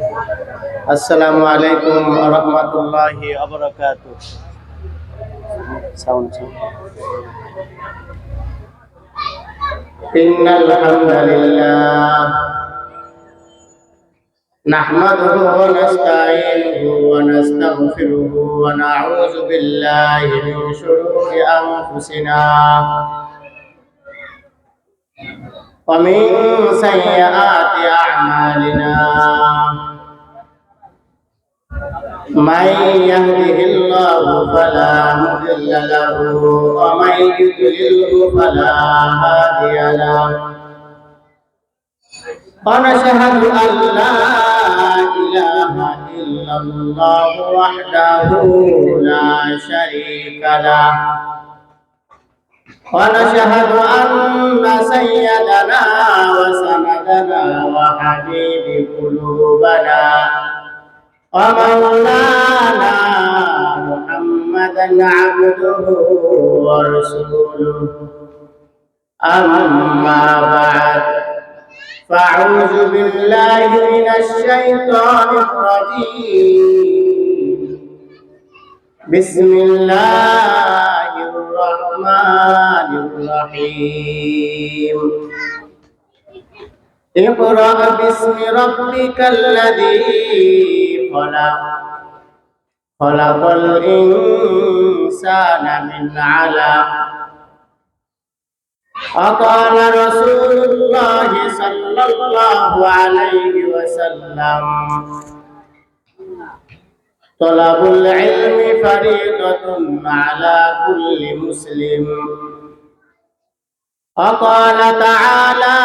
আসসালামু আলাইকুম ওয়া রাহমাতুল্লাহি ওয়া বারাকাতুহু। সাউন্ড ইন্নাল হামদালিল্লাহ নাহমাদুহু ওয়া নাস্তাঈনুহু ওয়া নাস্তাগফিরুহু ওয়া নাউযু বিল্লাহি মিন শুরুরি আনফুসিনা ওয়া মিন সাইয়্যাতি আ'মালিনা। من يهده الله فلا مضل له ومن يضلله فلا هادي له ونشهد أن لا إله إلا الله وحده لا شريك له ونشهد أن سيدنا وسندنا وحبيب قلوبنا ومولانا محمدا عبده ورسوله. أما بعد فأعوذ بالله من الشيطان الرجيم. بسم الله الرحمن الرحيم. اقرأ باسم ربك الذي خلق الإنسان من علق. وقال رسول الله صلى الله عليه وسلم طلب العلم فريضة على كل مسلم. وقال تعالى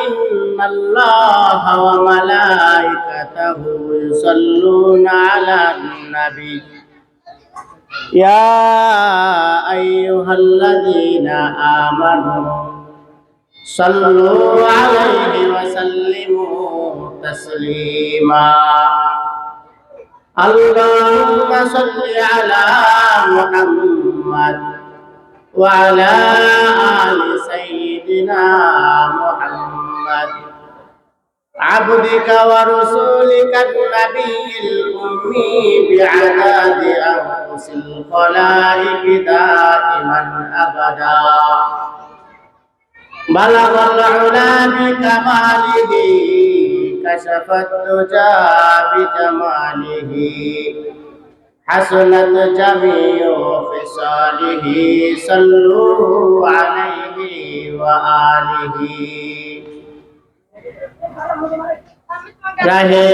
إن الله وملائكته يصلون على النبي يا أيها الذين آمنوا صلوا عليه وسلموا تسليما. اللهم صل على محمد وعلى آل سيدنا محمد عبدك ورسولك النبي الأمي بعدد أنفس الخلائق دائما أبدا. بلغ العلا بكماله كشف الدجى بجماله حسنت جميع خصاله صلوا عليه وآله. रहे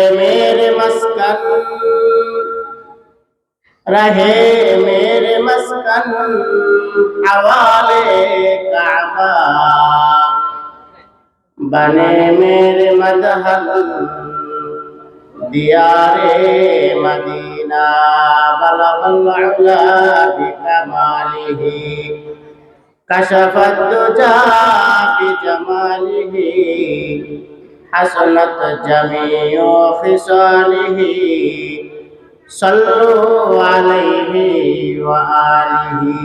मेरे मस्कन हवाले काबा बने मेरे मदहल दियारे मदीना. बलगल उला बिकमालिही कशफत दुजा बिजमालिही हसनत जमीउ खिसालिही सल्लु अलैहि व आलिही.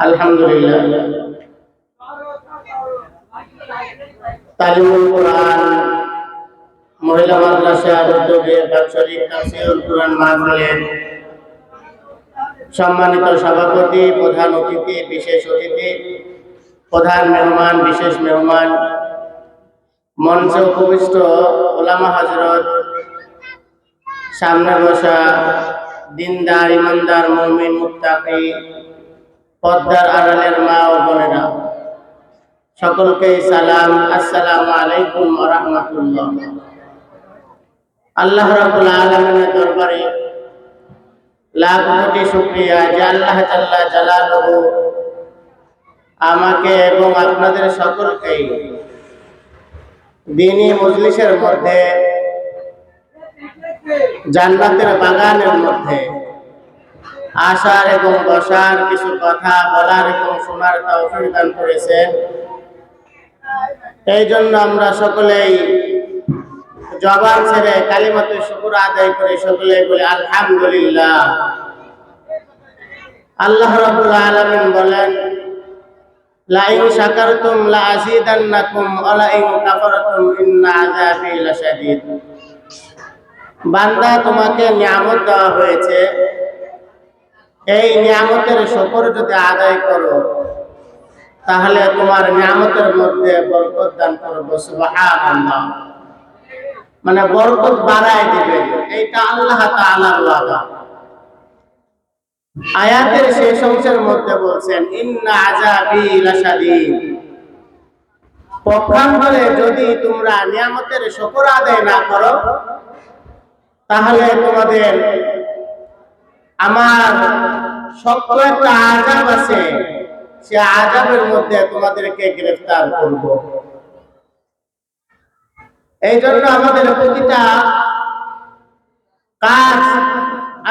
अल्हम्दुलिल्लाह. तालिमुल कुरान মহিলা মাদ্রাসার উদ্যোগে বাৎসরিক তাফসীরুল কুরআন মাহফিলের সম্মানিত সভাপতি, প্রধান অতিথি, বিশেষ অতিথি, প্রধান মেহমান, বিশেষ মেহমান, মঞ্চে উপবিষ্ট ওলামা হযরত, সামনে বসা দিনদার ইমানদার মুমিন মুত্তাকি পর্দার আড়ালের মা ও বোনেরা, সকলকে সালাম। আসসালামু আলাইকুম ওয়া রাহমাতুল্লাহ। আল্লাহ রাব্বুল আলামিনের দরবারে লাখ কোটি শুকরিয়া যে আল্লাহ জাল্লা জালালুহু আমাকে এবং আপনাদের সকলকে দ্বীনি মজলিসের মধ্যে, জান্নাতের বাগানের মধ্যে আসার এবং বসার, কিছু কথা বলার এবং শোনার তৌফিক দান করেছেন। এই জন্য আমরা সকলেই জবান ছেড়ে কালিমাতুশ শুকর আদায় করে সকলেই বলি আলহামদুলিল্লাহ। আল্লাহ রাব্বুল আলামিন বলেন লাইন শাকারতুম লাযীদান্নাকুম ওয়া লাইন কাফারতুম ইন্না আযাবি লাশাদীদ। বান্দা, তোমাকে নিয়ামত দেওয়া হয়েছে, এই নিয়ামতের শুকর যদি আদায় করো তাহলে তোমার নিয়ামতের মধ্যে বরকত দান করব। সুবহানাল্লাহ। মানে বরকত বাড়ায় দিবেন, এইটা আল্লাহ তাআলার ওয়াদা। আয়াতের শেষ অংশের মধ্যে বলছেন ইন্না আযাবি লাশাদীদ। পক্ষান্তরে যদি তোমরা নিয়ামতের শুকর আদায় না করো তাহলে তোমাদের আমার শক্ত একটা আযাব আছে, সে আযাবের মধ্যে তোমাদেরকে গ্রেফতার করব। এই জন্য আমাদের প্রতিটা কাজ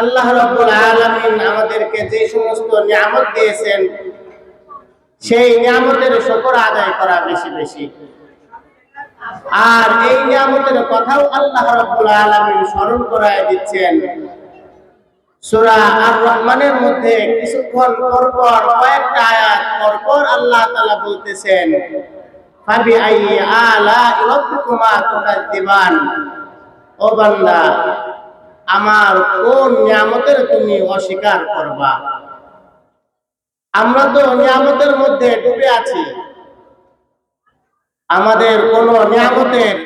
আল্লাহ রাব্বুল আলামিন আমাদেরকে যে সমস্ত নিয়ামত দিয়েছেন সেই নিয়ামতের শুকর আদায় করা বেশি বেশি। আর এই নিয়ামতের কথাও আল্লাহ রাব্বুল আলামিন স্মরণ করায় দিচ্ছেন সূরা আর রহমানের মধ্যে কিছুক্ষণ পরপর কয়েকটা আয়াত পরপর আল্লাহ তাআলা বলতেছেন ফাবিআইয়ি আলা'i রাব্বিকুমা তুকাজ্জিবান। ও বান্দা, আমার কোন নিয়ামতের তুমি অস্বীকার করবা? আমরা তো নিয়ামতের মধ্যে ডুবে আছি, আমাদের কোন নিয়ামতের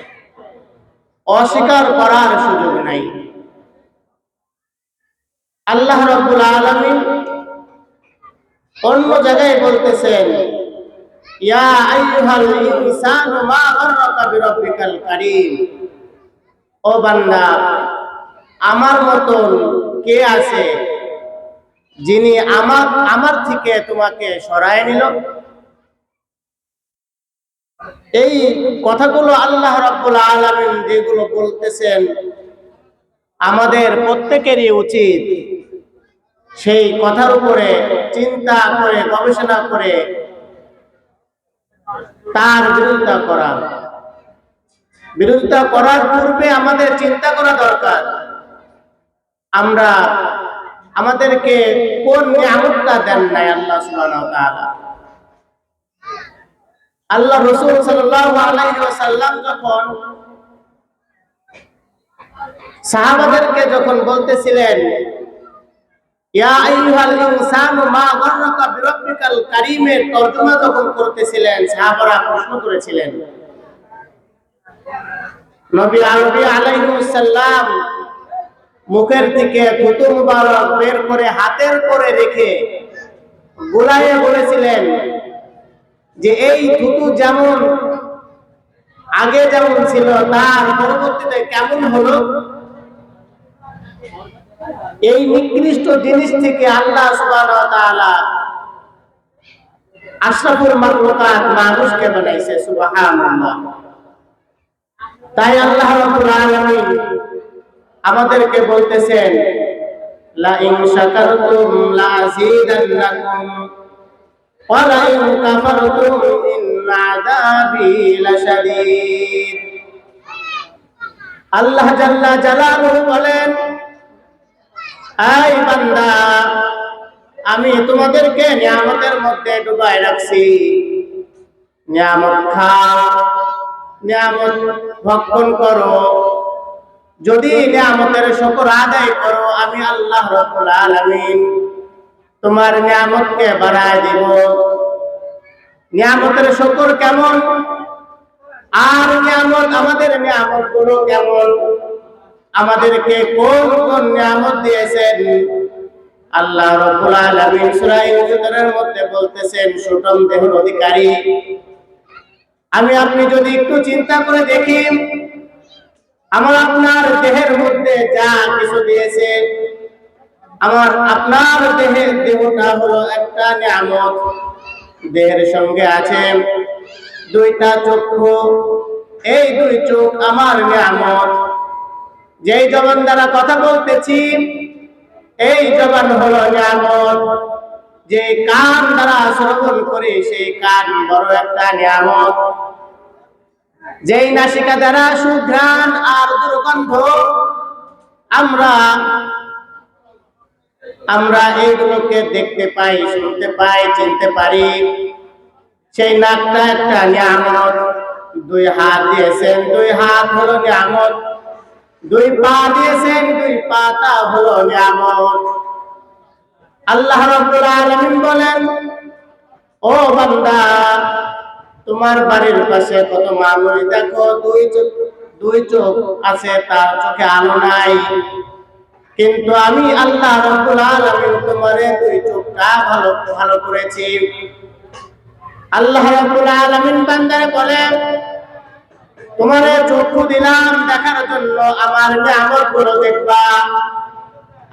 অস্বীকার করার সুযোগ নাই। আল্লাহ রাব্বুল আলামিন অন্য জায়গায় বলতেছেন ইয়া আইয়ুহাল ইনসানু মা গাররাকা বিরাব্বিকাল কারীম। ও বান্দা, আমার মতন কে আছে যিনি আমার থেকে তোমাকে সরায় নিল? এই কথাগুলো আল্লাহ রাব্বুল আলামিন যেগুলো বলতেছেন আমাদের প্রত্যেকেরই উচিত সেই কথার উপরে চিন্তা করে গবেষণা করে তার বিরোধিতা করার পূর্বে আমাদের চিন্তা করা দরকার আমরা আমাদেরকে কোন নিয়ামতটা দেন নাই আল্লাহ সুবহানাহু ওয়া তাআলা। আল্লাহ রাসূল সাল্লাল্লাহু আলাইহি ওয়াসাল্লাম যখন সাহাবাদেরকে বলতেছিলেন ইয়া আইয়ুহাল ইনসানু মা গাররাকা বিরাব্বিকাল কারীমের তরজমা যখন করতেছিলেন, সাহাবারা প্রশ্ন করেছিলেন। নবী আলাইহিস সালাম মুখের থেকে থুতু মুবারক বের করে হাতের করে রেখে গোলায়ে বলেছিলেন যে এই থুতু যেমন আগে যেমন ছিল তার পরবর্তীতে কেমন হলো? এই নিকৃষ্ট জিনিস থেকে আল্লাহ সুবহানাহু ওয়া তাআলা আশরাফুল মাখলুকাত মানুষকে বানাইছে। সুবহানাল্লাহ। তাই আল্লাহ রাব্বুল আলামিন আমাদেরকে বলতেছেন লা ইন শাকারতুম লাযীদান্নাকুম ওয়া লা ইন কাফারতুম ইন্না আযাবি লাশাদীদ। আল্লাহ জাল্লা জালালুহু বলেন, এই বান্দা, আমি তোমাদেরকে নিয়ামতের মধ্যে ডুবাই রাখছি। নিয়ামত খাও, নিয়ামত ভক্ষণ করো। যদি নিয়ামতের শুকর আদায় করো আমি আল্লাহ রাব্বুল আলামিন তোমার নিয়ামতকে বাড়ায় দিব। নিয়ামতের শুকর কেমন আর নিয়ামত আমাদের নিয়ামত গুলো কেমন, আমাদেরকে কোন কোন নিয়ামত দিয়েছেন আল্লাহ রাব্বুল আলামিন সূরা ইউনূসের মধ্যে বলতেছেন সুষম দেহের অধিকারী। আমি আপনি যদি একটু চিন্তা করে দেখি আমার আপনার দেহের মধ্যে যা কিছু দিয়েছে, আমার আপনার দেহটা হলো একটা নিয়ামত। দেহের সঙ্গে আছে দুইটা চক্ষু, এই দুই চোখ আমার নিয়ামত। যেই জবান দ্বারা কথা বলতেছি এই জবান হলো নিয়ামত। যে কান দ্বারা শ্রবণ করি সেই কান বড় একটা নিয়ামত। যেই নাসিকা দ্বারা সুঘ্রাণ আর দুর্গন্ধ আমরা এইগুলোকে দেখতে পাই, শুনতে পাই, চিনতে পারি, সেই নাকটা একটা নিয়ামত, দুই হাত দিয়েছেন, দুই হাত হলো নিয়ামত, দুই পা দিয়েছেন, দুই পাটা হলো নিয়ামত। আল্লাহ রাব্বুল আলামিন বলেন, ও বান্দা, তোমার বাড়ির পাশে কত মানুষ দেখো, দুই চোখ আছে, তার চোখে আলো নাই, কিন্তু আমি আল্লাহ রাব্বুল আলামিন তোমারে দুই চোখটা ভালো ভালো করেছি। আল্লাহ রাব্বুল আলামিন বান্দারে বলে, তোমারে চক্ষু দিলাম দেখার জন্য, আমার নিয়ামত গুলো দেখবা,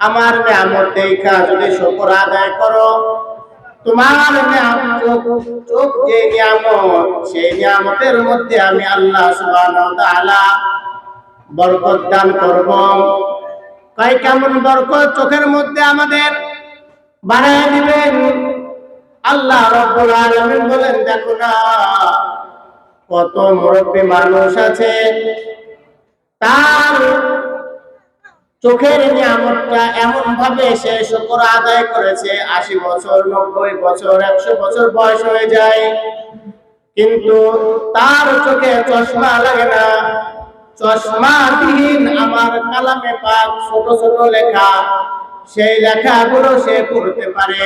আমার নিয়ামত দেখা যদি শুকর আদায় করো, তোমার চোখ যে নিয়ামত, সেই নিয়ামতের মধ্যে আমি আল্লাহ সুবহানাহু ওয়া তাআলা বরকত দান করব। কয় কেমন বরকত চোখের মধ্যে আমাদের বাড়ায় দিবেন? আল্লাহ রাব্বুল আলামিন বলেন, দেখো না কত মুরব্বী মানুষ আছে, তার চোখের নিয়ামতটা এমন ভাবে সে শুকর আদায় করেছে, 80 বছর 90 বছর 100 বছর বয়স হয়ে যায়, কিন্তু তার চোখে চশমা লাগে না। চশমাবিহীন আমার কালামে পাক ছোট ছোট লেখা, সেই লেখাগুলো সে পড়তে পারে।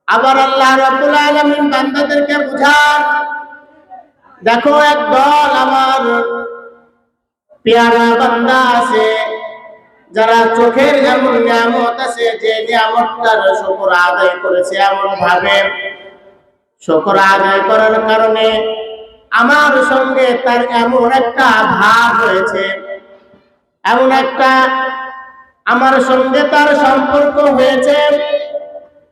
আবার আল্লাহ রাব্বুল আলামিন বান্দাদেরকে বুঝান, দেখো একদল আমার পেয়ারা বান্দা আছে, যারা চোখের যেমন নিয়ামত আছে, যে নিয়ামতটার শুকর আদায় করেছে, এমন ভাবে শুকর আদায় করার কারণে আমার সঙ্গে তার এমন একটা ভাব হয়েছে, এমন একটা আমার সঙ্গে তার সম্পর্ক হয়েছে,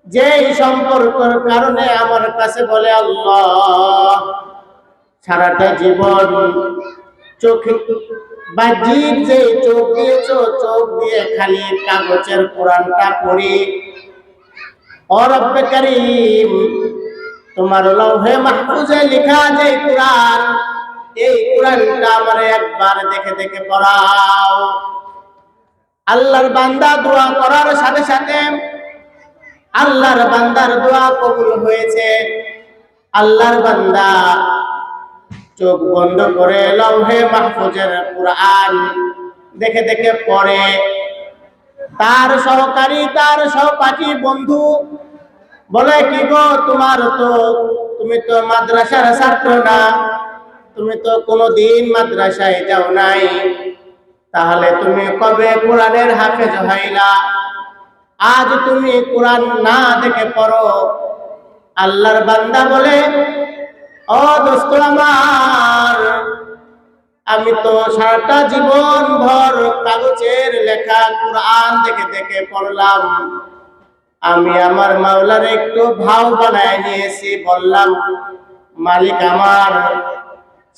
যে সম্পর্কের কারণে আমার কাছে বলে, আল্লাহ, সারাটা জীবন চোখে বাহ্যিক যে চোখ দিয়েছ, চোখ দিয়ে খালি কাগজের কোরআনটা পড়ি, ও রব্বে কারীম, তোমার লৌহে মাহফুজে লেখা যে কোরআন, এই কোরআনটা আমারে একবার দেখে দেখে পড়াও। আল্লাহর বান্দা দোয়া করার সাথে সাথে আল্লাহর বান্দার দোয়া কবুল হয়েছে। আল্লাহর বান্দা চোখ বন্ধ করে লৌহে মাহফুজের কোরআন দেখে দেখে পড়ে। তার সহকারী, তার সহপাঠী বন্ধু বলে, কি গো, তুমি তো মাদ্রাসার ছাত্র না, তুমি তো কোনোদিন মাদ্রাসায় যাও নাই, তাহলে তুমি কবে কোরআনের হাফেজ হইলা? আজ তুমি কোরআন না দেখে পড়ো। আল্লাহর বান্দা বলে, ও দোস্ত আমার, আমি তো সারাটা জীবন ভর কাগজের লেখা কোরআন দেখে দেখে পড়লাম, আমি আমার মাওলার একটু ভাও বানায় নিয়েছি, বললাম, মালিক আমার,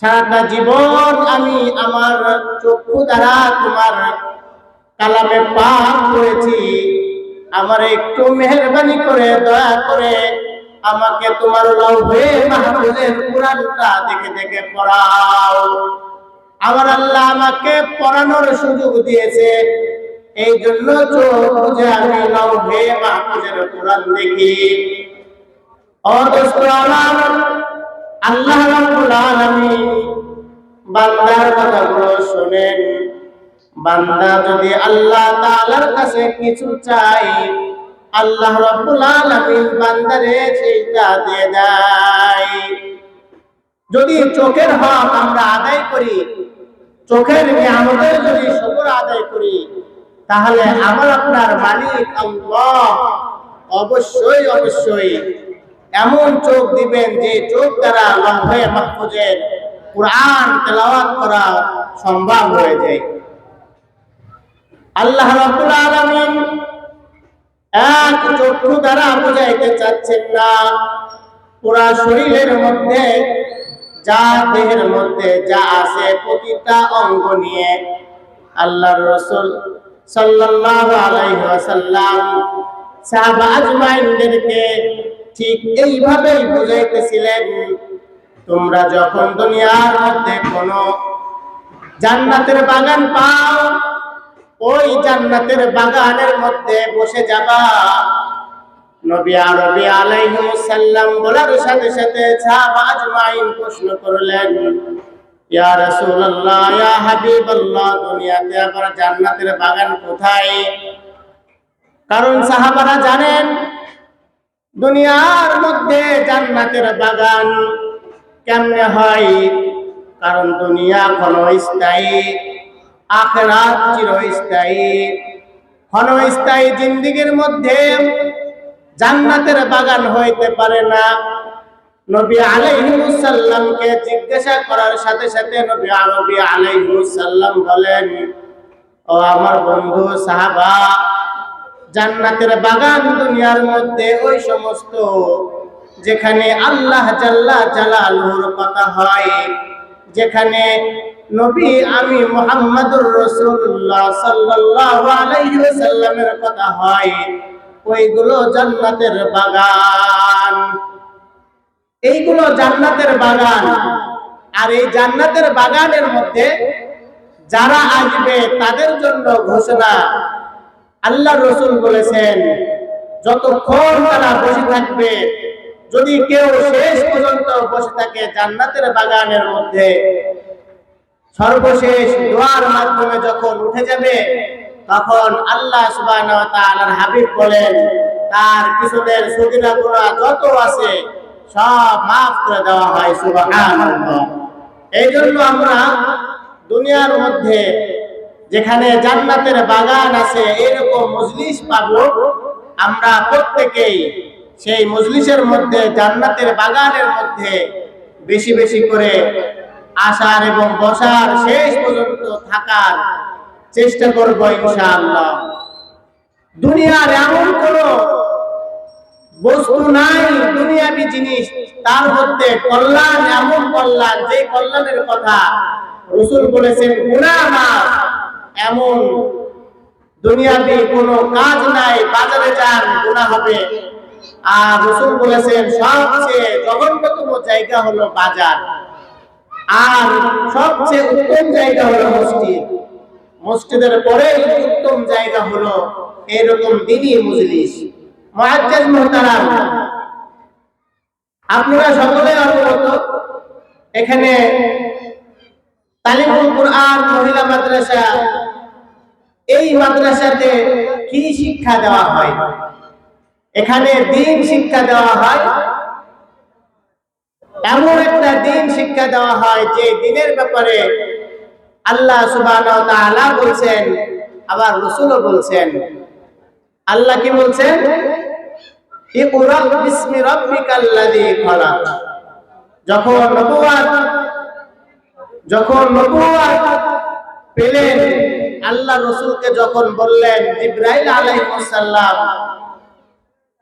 সারাটা জীবন আমি আমার চক্ষু দ্বারা তোমার কালামে পাক করেছি, আমার একটু মেহেরবানি করে দয়া করে আমাকে তোমার লৌহে মাহফুজের কোরআনটা দেখে দেখে পড়াও। আমার আল্লাহ আমাকে পড়ানোর সুযোগ দিয়েছে, এই জন্য চোখ বুঝে আমি লৌহে মাহফুজের কোরআন দেখি। ও দোস্ত আমার, আল্লাহ রাব্বুল আলামিন বান্দার কথাগুলো শুনেন। বান্দা যদি আল্লাহ তাআলার কাছে কিছু চাই, আল্লাহ রাব্বুল আলামিন বান্দারে সেইটা দিয়ে দেয়। যদি চোখের হক আমরা আদায় করি, চোখের নিয়ামতের যদি শুকর আদায় করি, তাহলে আমার আপনার মালিক আল্লাহ অবশ্যই অবশ্যই এমন চোখ দিবেন, যে চোখ দ্বারা লৌহে মাহফুজের কোরআন তেলাওয়াত করা সম্ভব হয়ে যায়। আল্লাহ রাব্বুল আলামিন এক চক্ষু দ্বারা বুঝাইতে চাচ্ছেন না, পুরা শরীরের মধ্যে যা, দেহের মধ্যে যা আছে, প্রতিটা অঙ্গ নিয়ে আল্লাহর রাসূল সাল্লাল্লাহু আলাইহি ওয়াসাল্লাম সাহাবা আজমাইনদেরকে ঠিক এইভাবেই বুঝাইতেছিলেন। তোমরা যখন দুনিয়ার মধ্যে কোনো জান্নাতের বাগান পাও, ওই জান্নাতের বাগানের মধ্যে বসে যাবা, নবী আরবি আলাইহিস সালাম বলার সাথে সাথে সাহাবা আজমাইন প্রশ্ন করলেন, ইয়া রাসূলুল্লাহ, ইয়া হাবিবাল্লাহ, দুনিয়াতে আবার জান্নাতের বাগান কোথায়? কারণ সাহাবারা জানেন দুনিয়ার মধ্যে জান্নাতের বাগান কেমনে হয়। কারণ দুনিয়া ক্ষণস্থায়ী, আখিরাত চিরস্থায়ী। ক্ষণস্থায়ী জিন্দেগীর মধ্যে জান্নাতের বাগান হইতে পারে না। নবী আলাইহিস সালামকে জিজ্ঞাসা করার সাথে সাথে নবী আরবি আলাইহিস সালাম বলেন, ও আমার বন্ধু সাহাবা, জান্নাতের বাগান দুনিয়ার মধ্যে ওই সমস্ত যেখানে আল্লাহ জাল্লা জালালুর কথা হয়, যেখানে নবী আমি মুহাম্মদুর রাসূলুল্লাহ সাল্লাল্লাহু আলাইহি ওয়াসাল্লামের কথা হয়, ওইগুলো জান্নাতের বাগান। এইগুলো জান্নাতের বাগান। আর এই জান্নাতের বাগানের মধ্যে যারা আসবে তাদের জন্য ঘোষণা, আল্লাহ রসুল বলেছেন যতক্ষণ তারা বসে থাকবে, যদি কেউ শেষ পর্যন্ত বসে থাকে জান্নাতের বাগানের মধ্যে, সর্বশেষ দোয়ার মাধ্যমে যখন উঠে যাবে, তখন আল্লাহ সুবহানাহু ওয়া তাআলার হাবিব বলেন তার পিছনের সগীরা গুনাহ যত আছে সব মাফ করে দেওয়া হয়। সুবহানাল্লাহ। এই জন্য আমরা দুনিয়ার মধ্যে যেখানে জান্নাতের বাগান আছে এরকম মজলিস পাবো, আমরা প্রত্যেকেই সেই মজলিসের মধ্যে জান্নাতের বাগানের মধ্যে বেশি বেশি করে আসার এবং বসার, শেষ পর্যন্ত থাকার চেষ্টা করব ইনশাআল্লাহ। দুনিয়ার এমন কোন বস্তু নাই, দুনিয়াবি জিনিস, তার মধ্যে কল্যাণ, এমন কল্যাণ যে কল্যাণের কথা রাসূল বলেছেন গুনাহ মাফ, এমন দুনিয়াবি কোনো কাজ নাই। বাজারে যান গুনাহ হবে, আর রাসূল বলেছেন সবচেয়ে জঘন্যতম জায়গা হলো বাজার, আর সবচেয়ে উত্তম জায়গা হলো মসজিদ। মসজিদের পরে উত্তম জায়গা হলো এরকম দ্বীনি মজলিস। মুআজ্জাজ মুহতারাম, আপনারা সকলে অবগত, এখানে তালিমুল কুরআন মহিলা মাদ্রাসা, এই মাদ্রাসাতে কি শিক্ষা দেওয়া হয়? এখানে দ্বীন শিক্ষা দেওয়া হয়। এমন একটা দ্বীন শিক্ষা দেওয়া হয় যে দ্বীনের ব্যাপারে আল্লাহ সুবহানাহু ওয়া তাআলা বলছেন, আবার রাসূলও বলছেন। আল্লাহ কি বলছেন? ইকরা বিসমি রাব্বিকাল্লাযী খালাক। যখন নবুয়ত পেলেন, আল্লাহ রাসূলকে যখন বললেন, জিবরাইল আলাইহিস সালাম,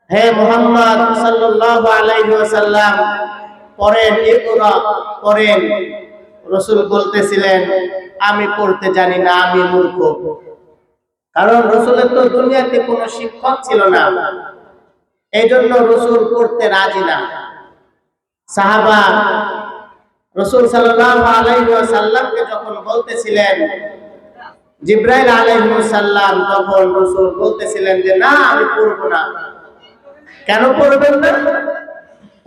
হে মুহাম্মদ সাল্লাল্লাহু আলাইহি ওয়াসাল্লাম পড়েন, ইকরা পড়েন। রাসূল বলতেছিলেন, আমি পড়তে জানি না, আমি মূর্খ। কারণ রাসূলের তো দুনিয়াতে কোনো শিক্ষক ছিল না, এই জন্য রাসূল পড়তে রাজি না। সাহাবা রাসূল সাল্লাল্লাহু আলাইহি ওয়াসাল্লামকে যখন বলতেছিলেন, জিবরাইল আলাইহিস সালাম, তখন রাসূল বলতেছিলেন যে না, আমি পড়ব না। কেন পড়বেন না?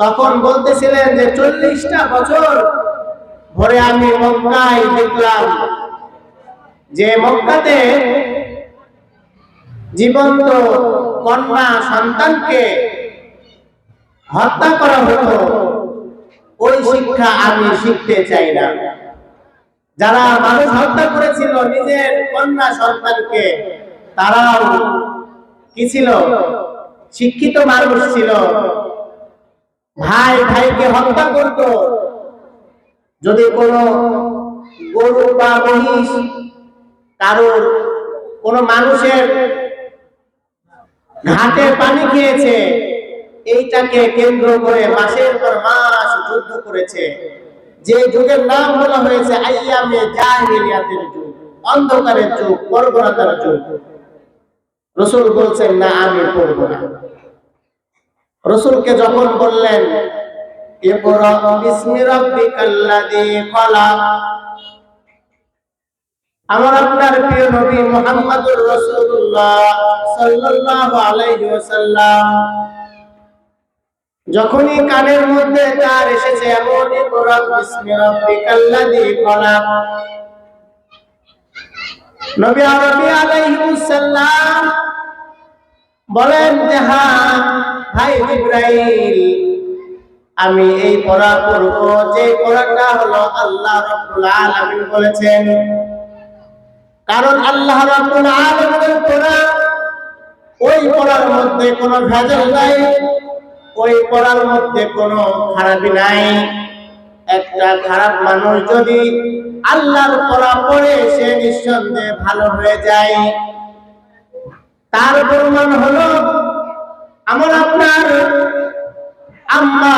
তখন বলতেছিলেন যে 40টা বছর ধরে আমি মক্কায় দেখলাম যে মক্কাতে জীবন্ত কন্যা সন্তানকে হত্যা করা হতো, ওই শিক্ষা আমি শিখতে চাই না। যারা মানুষ হত্যা করেছিল নিজের কন্যা সন্তানকে, তারাও কি ছিল? শিক্ষিত মানুষ ছিল। ভাই ভাইকে হত্যা করত। যদি কোনো গরু বা মহিষ কারোর কোনো মানুষের ঘাটে পানি খেয়েছে, এইটাকে কেন্দ্র করে মাসের পর মাস যুদ্ধ করেছে। যে যুগের নাম বলা হয়েছে আইয়ামে জাহিলিয়াতের যুগ, অন্ধকারের যুগ, বর্বরতার যুগ। রাসূল বলছেন না, আমি পড়ব না। রাসূলকে যখন বললেন ইকরা বিসমি রাব্বিকাল্লাযী খালাক, আমার আপনার প্রিয় নবী মুহাম্মদুর রাসূলুল্লাহ সাল্লাল্লাহু আলাইহি ওয়াসাল্লাম যখনই কানের মধ্যে তার এসেছে এমনই পড়া বিসমি রাব্বিকাল্লাযী খলাক। নবী আরবি আলাইহিস সালাম বলেন যে হ্যাঁ ভাই জিবরাইল, আমি এই পড়া পড়ব যে পড়াটা হলো আল্লাহ রাব্বুল আলামিন বলেছেন। কারণ আল্লাহ রাব্বুল আলামিনের পড়া, ওই পড়ার মধ্যে কোনো ভেজাল নাই, ওই পড়ার মধ্যে কোনো খারাপি নাই। একটা খারাপ মানুষ যদি আল্লাহর পড়া পড়ে সে নিঃসন্দেহে ভালো হয়ে যায়। তার প্রমাণ হলো আমার আপনার আম্মা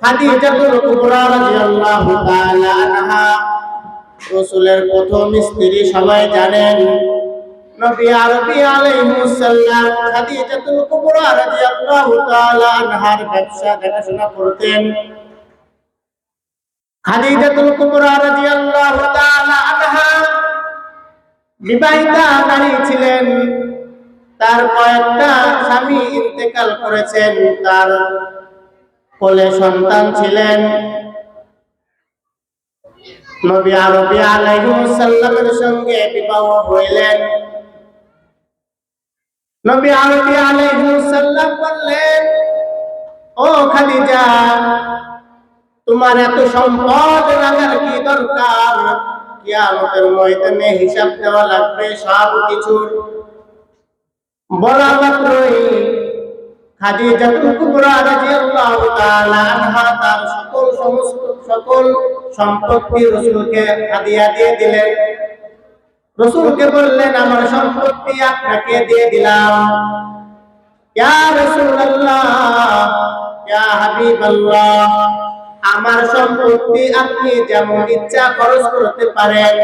খাদিজাতুল কুবরা রাদিয়াল্লাহু তাআলা আনহা, রাসূলের প্রথম স্ত্রী, সবাই জানেন। নবী আরবি আলাইহিস সালাম খাদিজাতুল কুবরা রাদিয়াল্লাহু তাআলা আনহার ব্যবসা দেখাশোনা করতেন। খাদিজাতুল কুবরা রাদিয়াল্লাহু তাআলা আনহা বিবাহিতা নারী ছিলেন। তার কয়েকটা স্বামী ইন্তেকাল করেছেন, তার কোলে সন্তান ছিলেন। নবী আরবি আলাইহিস সালামের সঙ্গে বিবাহ হইলেন। নবী আরবি আলাইহিস সালাম বললেন, ও খাদিজা, তোমার এত সম্পদ রাখার কি দরকার? কিয়ামতের ময়দানে হিসাব দেওয়া লাগবে সব কিছুর। বলা মাত্রই খাদিজাতুল কুবরা রাদিয়াল্লাহু তাআলা আনহা তার সকল সম্পত্তি রাসূলকে হাদিয়া দিয়ে দিলেন। রাসূলকে বললেন, আমার সম্পত্তি আপনাকে দিয়ে দিলাম। ইয়া রাসূলুল্লাহ, ইয়া হাবিবাল্লাহ, আমার সম্পত্তি আপনি যেমন ইচ্ছা খরচ করতে পারেন।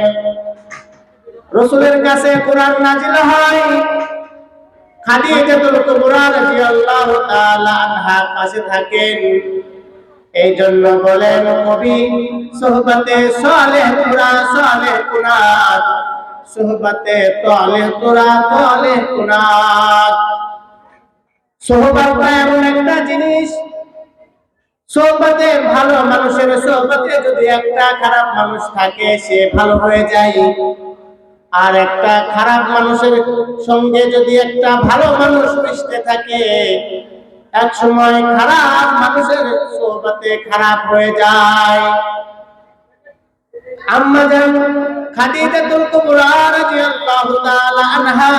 রাসূলের কাছে কোরআন নাযিল হয়, খাদিজাতুল কুবরা রাদিয়াল্লাহু তাআলা আনহার পাশে থাকেন। এই জন্য বলেন কবি, সোহবতে সালেহ তোরা সালেহ কুনাত, সোহবতে তালেহ তোরা তালেহ কুনাত। সোহবতটা এমন একটা জিনিস, সোহবতে ভালো মানুষের সোহবতে যদি একটা খারাপ মানুষ থাকে সে ভালো হয়ে যায়, আর একটা খারাপ মানুষের সঙ্গে যদি একটা ভালো মানুষ মিশতে থাকে এক সময় খারাপ মানুষের সোহবতে খারাপ হয়ে যায়। আম্মা জান খাদিজাতুল কুবরা রাদিয়াল্লাহু তাআলা আনহা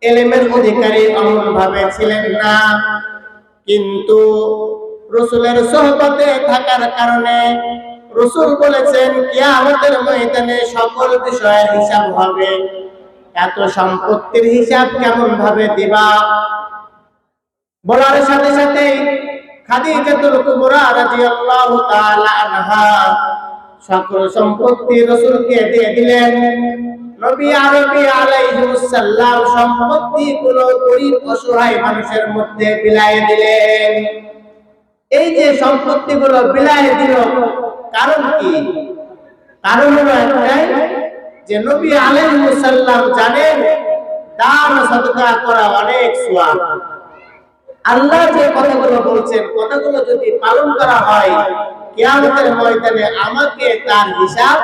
ইলমের অধিকারী এমন ভাবে ছিলেন না, কিন্তু রাসূলের সোহবতে থাকার কারণে রাসূল বলেছেন কিয়ামতের ময়দানে সকল বিষয়ের হিসাব হবে। এত সম্পত্তির হিসাব কেমন ভাবে দিবা? বলার সাথে সাথে খাদিজাতুল কুবরা রাদিয়াল্লাহু তাআলা আনহা সকল সম্পত্তি রাসূলকে দিয়ে দিলেন। নবী আরবি আলাইহিস সালাম সম্পত্তিগুলো গরীব অসহায় মানুষের মধ্যে বিলায় দিলেন। এই যে সম্পত্তিগুলো বিলায় দিল, কারণ কি? কারণ হলো একটাই, যে নবী আলাইহিস সালাম জানেন দান সাদকা করা অনেক সওয়াব। আল্লাহ যে কথাগুলো বলছেন, কথাগুলো যদি পালন করা হয় কিয়ামতের ময়দানে আমাকে তার হিসাব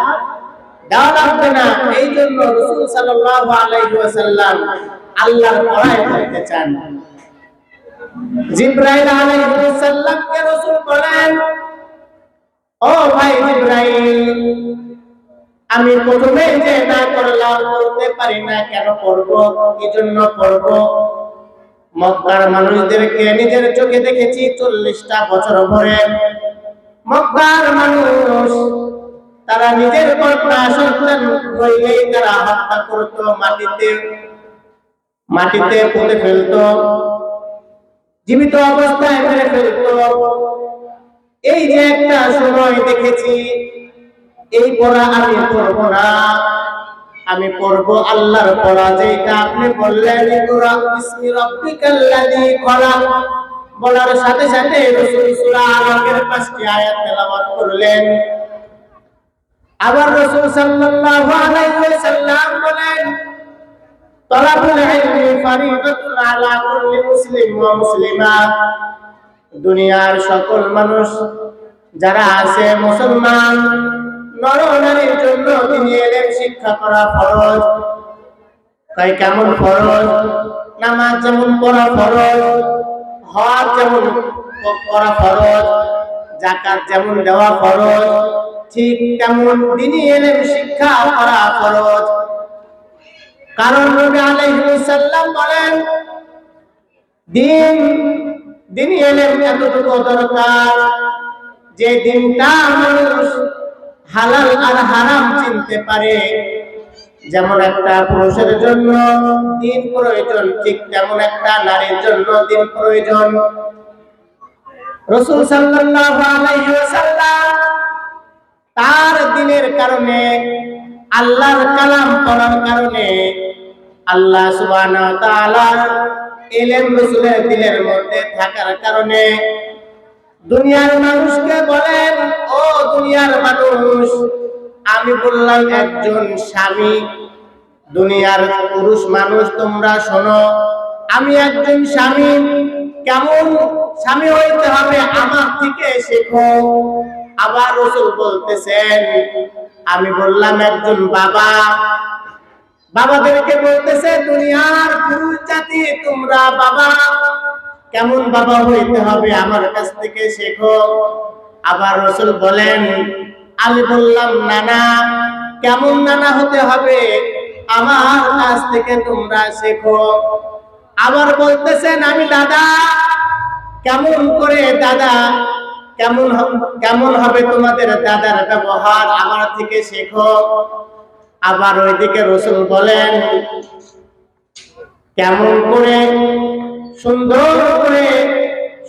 দেওয়া লাগবে না। এই জন্য রাসূল সাল্লাল্লাহু আলাইহি ওয়াসাল্লাম আল্লাহর পড়ায় করতে চান। জিবরাইল আলাইহিস সালামকে রাসূল বলেন, ও ভাই জিবরাইল, আমি প্রথমে যে না করলাম করতে পারি না, কেন করব? কি জন্য করব? মক্কার মানুষদেরকে নিজের চোখে দেখেছি 40টা বছর ধরে। মক্কার মানুষ তারা নিজের কন্যা সন্তান হইলেই তারা হত্যা করত, মাটিতে পুঁতে ফেলত, জীবিত অবস্থায় মেরে ফেলত। এই যে একটা সময় দেখেছি, এই পড়া আমি পড়ব না, আমি পড়ব আল্লাহর পড়া, যেটা আপনি বললেন ইকরা বিসমি রাব্বিকাল্লাযী খলাক। বলার সাথে সাথে রাসূল সূরা আলাকের 5টি আয়াত তেলাওয়াত করলেন। আবার রাসূল সাল্লাল্লাহু আলাইহি ওয়াসাল্লাম বলেন, তালাবুল ইলমি ফারিদাতুন আলা কুল্লি মুসলিম ওয়া মুসলিমা। দুনিয়ার সকল মানুষ যারা আছে মুসলমান নর নারীর জন্য দ্বীনি ইলম শিক্ষা করা ফরজ। তাই কেমন ফরজ? নামাজ যেমন পড়া ফরজ, হজ যেমন করা ফরজ, যাকাত যেমন দেওয়া ফরজ, ঠিক তেমন দ্বীনি ইলম শিক্ষা করা ফরজ। কারণ নবী আলাইহিস সালাম বলেন দ্বীনি ইলম এতটুকু দরকার যে দিনটা মানুষ হালাল আর হারাম চিনতে পারে। যেমন একটা পুরুষের জন্য দিন প্রয়োজন, ঠিক তেমন একটা নারীর জন্য দিন প্রয়োজন। রাসূল সাল্লাল্লাহু আলাইহি ওয়াসাল্লাম তার দিনের কারণে, আল্লাহর কালাম পড়ার কারণে, আল্লাহ সুবহানাহু ওয়া তাআলার ইলম রাসূলের দিলের মধ্যে থাকার কারণে দুনিয়ার মানুষকে বলেন, ও দুনিয়ার মানুষ, আমি বললাম একজন স্বামী, দুনিয়ার পুরুষ মানুষ তোমরা শোনো, আমি একজন স্বামী, কেমন স্বামী হইতে হবে আমার থেকে শেখো। আবার রাসূল বলতেছেন, আমি বললাম একজন বাবা, বাবাদেরকে বলতেছে দুনিয়ার পুরুষ জাতি তোমরা বাবা, কেমন বাবা হইতে হবে আমার কাছ থেকে শেখো। আবার রাসূল বলেন, আমি বললাম নানা, কেমন নানা হতে হবে আমার কাছ থেকে তোমরা শেখো। আবার বলতেছেন আমি দাদা, কেমন করে দাদা, কেমন হবে তোমাদের দাদার ব্যবহার আমার থেকে শেখো। আবার ওইদিকে রাসূল বলেন কেমন করে সুন্দর করে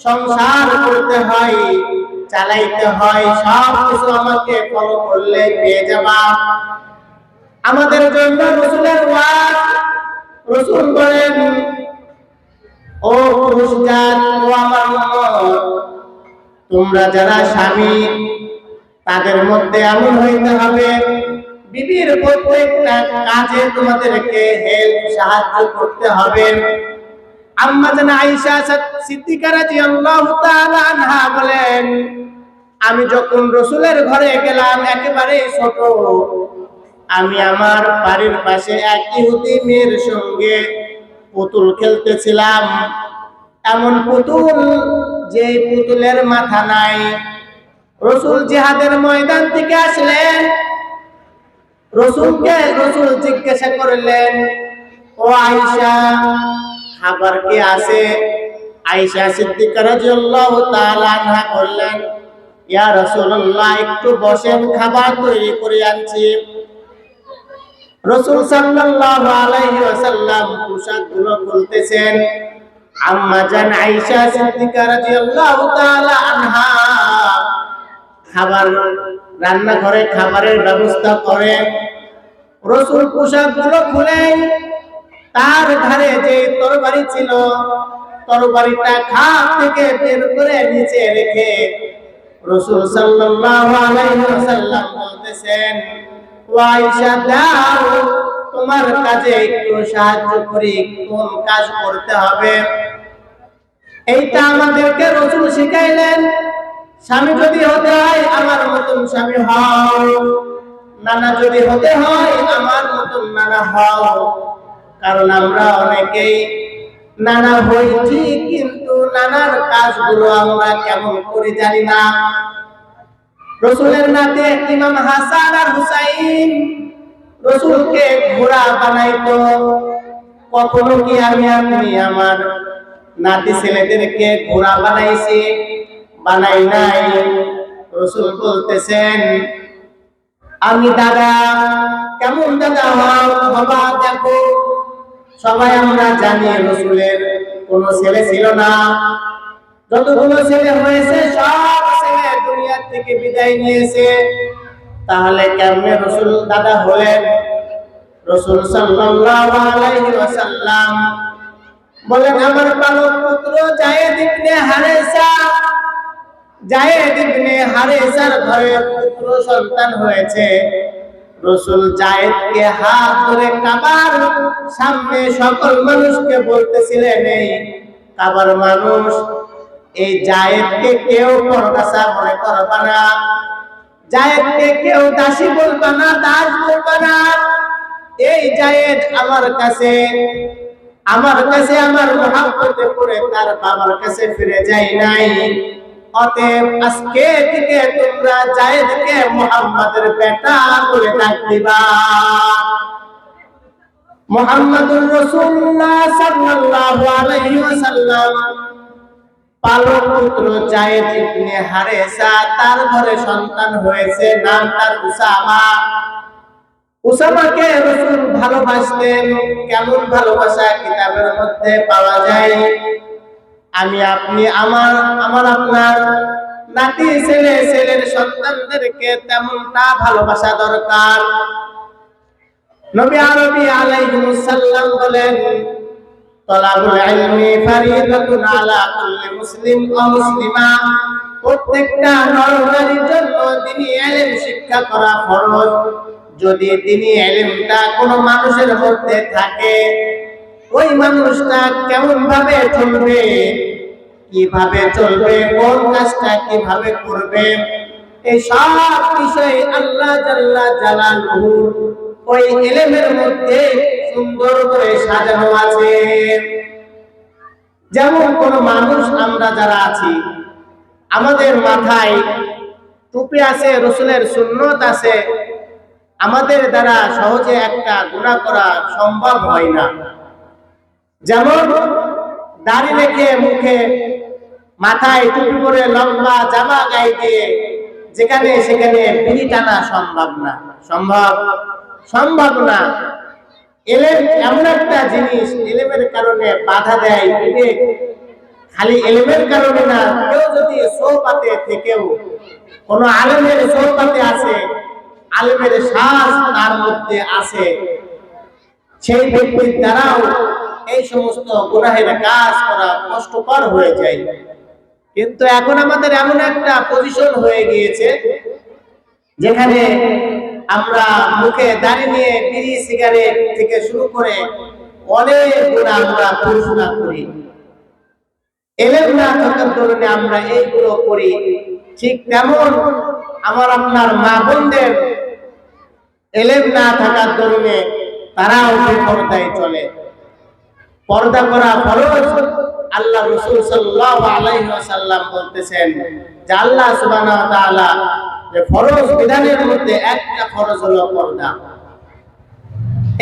সংসার করতে হয়, চালাইতে হয়, সব কিছু আমাকে ফলো করলে পেয়ে যাবা। আমাদের জন্য রাসূলের ওয়াজ। রাসূল বলেন, ও পুরুষ জাত, ও আমার উম্মত, তোমরা যারা স্বামী তাদের মধ্যে এমন হইতে হবে বিবির প্রত্যেকটা কাজে তোমাদেরকে হেল্প সাহায্য করতে হবে। আম্মা জান আয়েশা সিদ্দিকা রাদিয়াল্লাহু তাআলা আনহা বলেন, আমি যখন রাসূলের ঘরে গেলাম একেবারে ছোট, আমি আমার বাড়ির পাশে এক ইহুদি মেয়ের সঙ্গে পুতুল খেলতেছিলাম। এমন পুতুল যে পুতুলের মাথা নাই। রাসূল জিহাদের ময়দান থেকে আসলেন, রাসূল জিজ্ঞাসা করলেন, ও আয়েশা, খাবার কি আছে? আয়েশা সিদ্দিকা রাদিয়াল্লাহু তাআলা আনহা বললেন, ইয়া রাসূলুল্লাহ, একটু বসেন, খাবার তৈরি করে আনছি। রাসূল সাল্লাল্লাহু আলাইহি ওয়াসাল্লাম পোশাকগুলো খুলতেছেন। আম্মা জান আয়েশা সিদ্দিকা রাদিয়াল্লাহু তাআলা আনহা খাবার রান্নাঘরে খাবারের ব্যবস্থা করেন। রাসূল পোশাকগুলো খুলেন, তার ধারে যে তরবারি ছিল তরবারিটা খাপ থেকে বের করে নিচে রেখে রাসূল সাল্লাল্লাহু আলাইহি ওয়াসাল্লাম বলতেছেন, ও আয়েশা, দাও তোমার কাজে একটু সাহায্য করি, কোন কাজ করতে হবে। এইটা আমাদেরকে রাসূল শিখাইলেন। স্বামী যদি হতে হয় আমার মতন স্বামী হও, নানা যদি হতে হয় আমার মতন নানা হও। কারণ আমরা অনেকেই নানা হইছি, কিন্তু নানার কাজগুলো আমরা কেমন করে জানি না। রাসূলের নাতে ইমাম হাসান আর হুসাইন রাসূলকে ঘোড়া বানাইতো। কখনো কি আপনি আমার নাতি ছেলেদেরকে ঘোড়া বানাইছি? বানাই নাই। রাসূল বলতেছেন, আমি দাদা, কেমন দাদা বাবা, দেখো সবাই আমরা জানি রাসূলের কোনো ছেলে ছিল না। যতগুলো ছেলে হয়েছে সব ছেলে দুনিয়া থেকে বিদায় নিয়েছে। তাহলে কেমনে রাসূল দাদা হলেন? রাসূল সাল্লাল্লাহু আলাইহি ওয়াসাল্লাম বলেন, আমার পালক পুত্র যায়েদ ইবনে হারেসার ঘরে পুত্র সন্তান হয়েছে। রাসূল জায়েদকে হাত ধরে কাবার সামনে সকল মানুষকে বলতেছিলেন, এই কাবার মানুষ, এই জায়েদকে কেউ পরদাসা মনে করবা না, জায়েদকে কেউ দাসী বলবা না, দাস বলবা না। এই জায়েদ আমার কাছে আমার মহব্বতে পড়ে তার বাবার কাছে ফিরে যায় নাই। অতএব আজকে থেকে তোমরা জায়েদকে মুহাম্মাদের বেটা বলে ডাক দিবা। মুহাম্মাদুর রাসূলুল্লাহ সাল্লাল্লাহু আলাইহি ওয়াসাল্লাম পালক পুত্র জায়েদ ইবনে হারেসা, তার ঘরে সন্তান হয়েছে, নাম তার উসামা। উসামাকে রাসূল ভালোবাসতেন। কেমন ভালোবাসা কিতাবের মধ্যে পাওয়া যায়। আমি আপনি আমার আপনার নাতি ছেলের সন্তানদেরকে তেমনটা ভালোবাসা দরকার। নবী আরবি আলাইহিস সালাম বলেন, তালাবুল ইলমি ফারিদাতুন আলা কুল্লি মুসলিম ওয়া মুসলিমা। প্রত্যেকটা নর-নারীর জন্য দ্বীনি ইলম শিক্ষা করা ফরজ। যদি দ্বীনি ইলমটা কোনো মানুষের মধ্যে থাকে, ওই মানুষটা কেমন ভাবে চলবে, কিভাবে চলবে, কোন কাজটা কিভাবে করবে, এই সব বিষয় আল্লাহ জাল্লা জালালুহু ওই ইলমের মধ্যে সুন্দর করে সাজানো আছে। যেমন কোন মানুষ, আমরা যারা আছি, আমাদের মাথায় টুপি আছে, রাসূলের সুন্নত আছে, আমাদের দ্বারা সহজে একটা গুনাহ করা সম্ভব হয় না। যেমন দাড়ি রেখে মুখে মাথায় টুপি পরে লম্বা জামা গায়ে দিয়ে যেখানে সেখানে বিড়ি টানা সম্ভব না। ইলম এমন একটা জিনিস, ইলমের কারণে বাধা দেয় বিবেক। খালি ইলমের কারণে না, কেউ যদি সোহবাতে থেকেও কোন আলেমের সোহবাতে আছে, আলেমের শ্বাস তার মধ্যে আছে, সেই ব্যক্তির দ্বারাও এই সমস্ত গুনাহের কাজ করা কষ্টকর হয়ে যায়। কিন্তু এখন আমাদের এমন একটা পজিশন হয়ে গিয়েছে যেখানে আমরা মুখে দাড়ি নিয়ে বিড়ি সিগারেট থেকে শুরু করে অনেক গুনাহ আমরা পড়াশোনা করি। ইলম না থাকার কারণে আমরা এইগুলো করি। ঠিক তেমন আমার আপনার মা বোনদের ইলম না থাকার কারণে তারাও বেপরদায় চলে। পর্দা করা ফরজ। আল্লাহ রাসূল সাল্লাল্লাহু আলাইহি ওয়াসাল্লাম বলতেছেন যে আল্লাহ সুবহানাহু ওয়া তাআলা যে ফরজ বিধানের মধ্যে একটা ফরজ হলো পর্দা।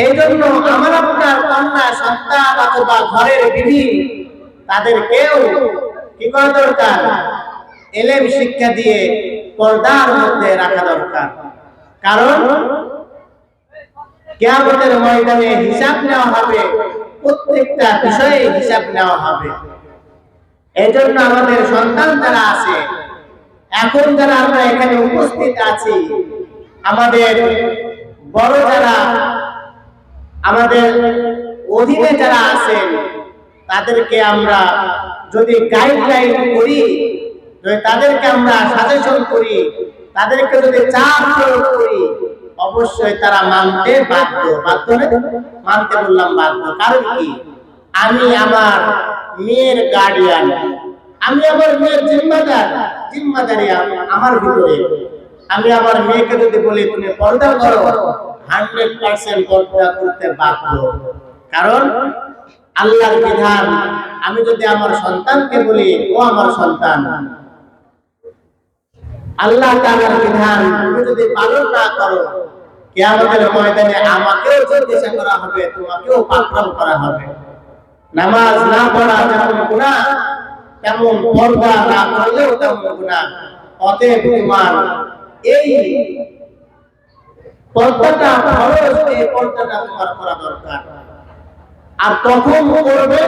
এইজন্য আমার আপনার কন্যা সন্তান অথবা ঘরের বিবি, তাদেরকেও কি করা দরকার? ইলম শিক্ষা দিয়ে পর্দার মধ্যে রাখা দরকার। কারণ কিয়ামতের ময়দানে হিসাব নেওয়া হবে, প্রত্যেকটা বিষয়ে হিসাব নেওয়া হবে। এজন্য আমাদের সন্তান যারা আছে, এখন যারা আমরা এখানে উপস্থিত আছি, আমাদের বড় যারা, আমাদের অধীনে যারা আছেন, তাদেরকে আমরা যদি গাইডলাইন করি, যদি তাদেরকে আমরা সাজেশন করি, তাদেরকে যদি চাপ প্রয়োগ করি, অবশ্যই তারা মানতে বাধ্য। মানতে বললাম বাধ্য। কারণ কি? আমি আমার মেয়ের গার্ডিয়ান, আমি আমার মেয়ের জিম্মাদারি আমার ভিতরে। আমি আমার মেয়েকে যদি বলি তুমি পর্দা করো, 100% পর্দা করতে বাধ্য। কারণ আল্লাহর বিধান। আমি যদি আমার সন্তানকে বলি ও আমার সন্তান, আল্লাহ তাআলার বিধান তুমি যদি পালন না করো, কিয়ামতের ময়দানে আমাকেও জিজ্ঞাসা করা হবে, তোমাকেও পাকড়াও করা হবে। নামাজ না পড়া যেমন গুনাহ, তেমন পর্দা না করলেও তেমন গুনাহ। অতএব তোমার এই পর্দাটা ফরজ, এই পর্দাটা তোমার করা দরকার। আর তখন করবে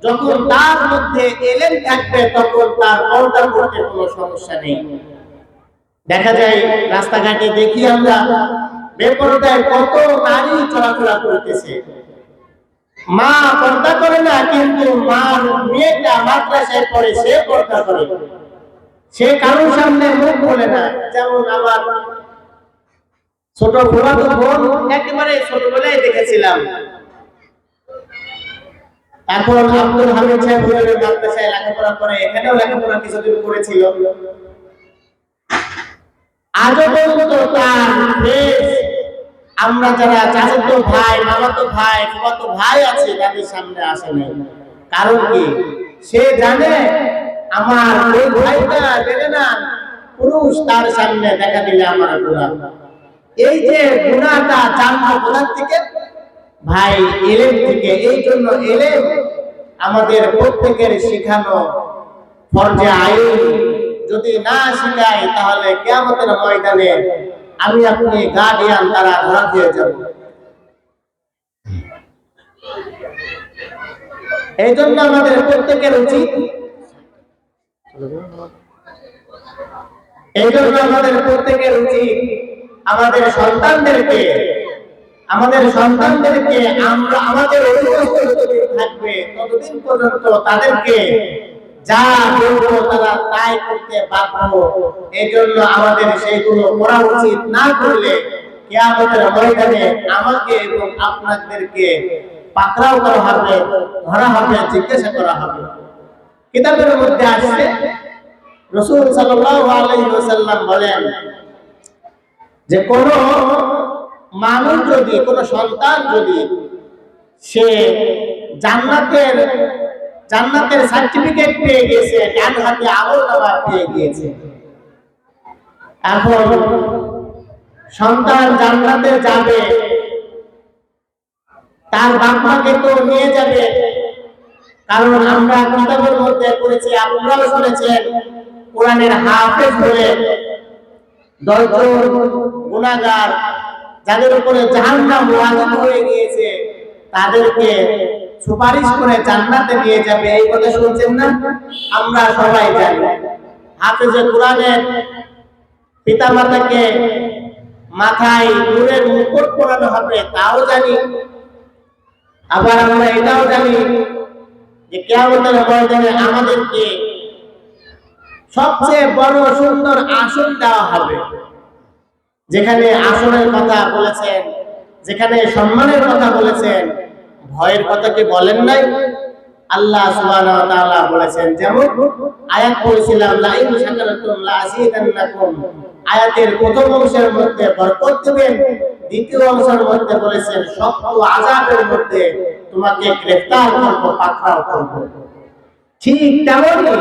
যখন তার মধ্যে ইলম থাকবে, তখন তার পর্দা করতে কোনো সমস্যা নেই। দেখা যায় রাস্তাঘাটে দেখি আমরা বেপরদায় কত নারী চলাফেরা করতেছে। মা পর্দা করে না, কিন্তু মার মেয়েটা মাদ্রাসায় পড়ে, সে পর্দা করে, সে কারোর সামনে মুখ বলে না। যেমন আমার ছোট ফুফাতো বোন একেবারে ছোটবেলায় দেখেছিলাম। এখন আব্দুল হামিদ সাহেব হুজুরের মাদ্রাসায় লেখাপড়া করে, এখানেও লেখাপড়া কিছুদিন করেছিল। আজও পর্যন্ত তার ফেস আমরা যারা চাচাতো ভাই, মামাতো ভাই, ফুফাতো ভাই আছে তাদের সামনে আসে নাই। কারণ কি? সে জানে আমার ওই ভাইটা দেখে না পুরুষ, তার সামনে দেখা দিলে আমার গুনাহ। এই যে গুনাহটা জানবো কোথার থেকে? ভাই এলেম থেকে। এই জন্য এলেম আমাদের প্রত্যেকের শেখানো ফরজে আইন। যদি না শিখাই তাহলে কিয়ামতের ময়দানে আমি আপনি গার্ডিয়ান তারা ধরা দিয়ে যাব। এই জন্য আমাদের প্রত্যেকের উচিত আমাদের সন্তানদেরকে আমরা আমাদের থাকবে ততদিন পর্যন্ত তাদেরকে যা বলবো তারা তাই করতে বাধ্য। এই জন্য আমাদের সেইগুলো করা উচিত। না করলে কিয়ামতের ময়দানে আমাকে এবং আপনাদেরকে পাকড়াও করা হবে, ধরা হবে, জিজ্ঞাসা করা হবে। কিতাবের মধ্যে আসছে রাসূল সাল্লাল্লাহু আলাইহি ওয়াসাল্লাম বলেন যে কোন মানুষ যদি, কোন সন্তান যদি সে জান্নাতের সার্টিফিকেট পেয়ে গেছে, ডান হাতে আমলনামা পেয়ে গিয়েছে, এখন সন্তান জান্নাতে যাবে, তার বাপ মাকে তো নিয়ে যাবে। কারণ আমরা কিতাবের মধ্যে পড়েছি, আপনারাও শুনেছেন, কোরআনের হাফেজ বলে 10 জন গুনাহগার যাদের উপরে জাহান্নাম ওয়াজিব হয়ে গিয়েছে তাদেরকে সুপারিশ করে জান্নাতে নিয়ে যাবে। এই কথা শুনছেন না? আমরা সবাই জানি হাফেজে কোরআনের পিতামাতাকে মাথায় নূরের মুকুট পরানো হবে, তাও জানি। আবার আমরা এটাও জানি যে কিয়ামতের ময়দানে আমাদেরকে সবচেয়ে বড় সুন্দর আসন দেওয়া হবে। যেখানে আসনের কথা বলেছেন, যেখানে সম্মানের কথা বলেছেন, ভয়ের কথা কি বলেন নাই? আল্লাহ সুবহানাহু ওয়া তাআলা বলেছেন, যেমন আয়াত পড়েছিলাম, লা ইন শাকারতুম লা আযীদান্নাকুম, আয়াতের প্রথম অংশের মধ্যে বরকত দিবেন, দ্বিতীয় অংশের মধ্যে বলেছেন শক্ত আযাবের মধ্যে তোমাকে গ্রেফতার করব, পাকড়াও করব। ঠিক তেমনই,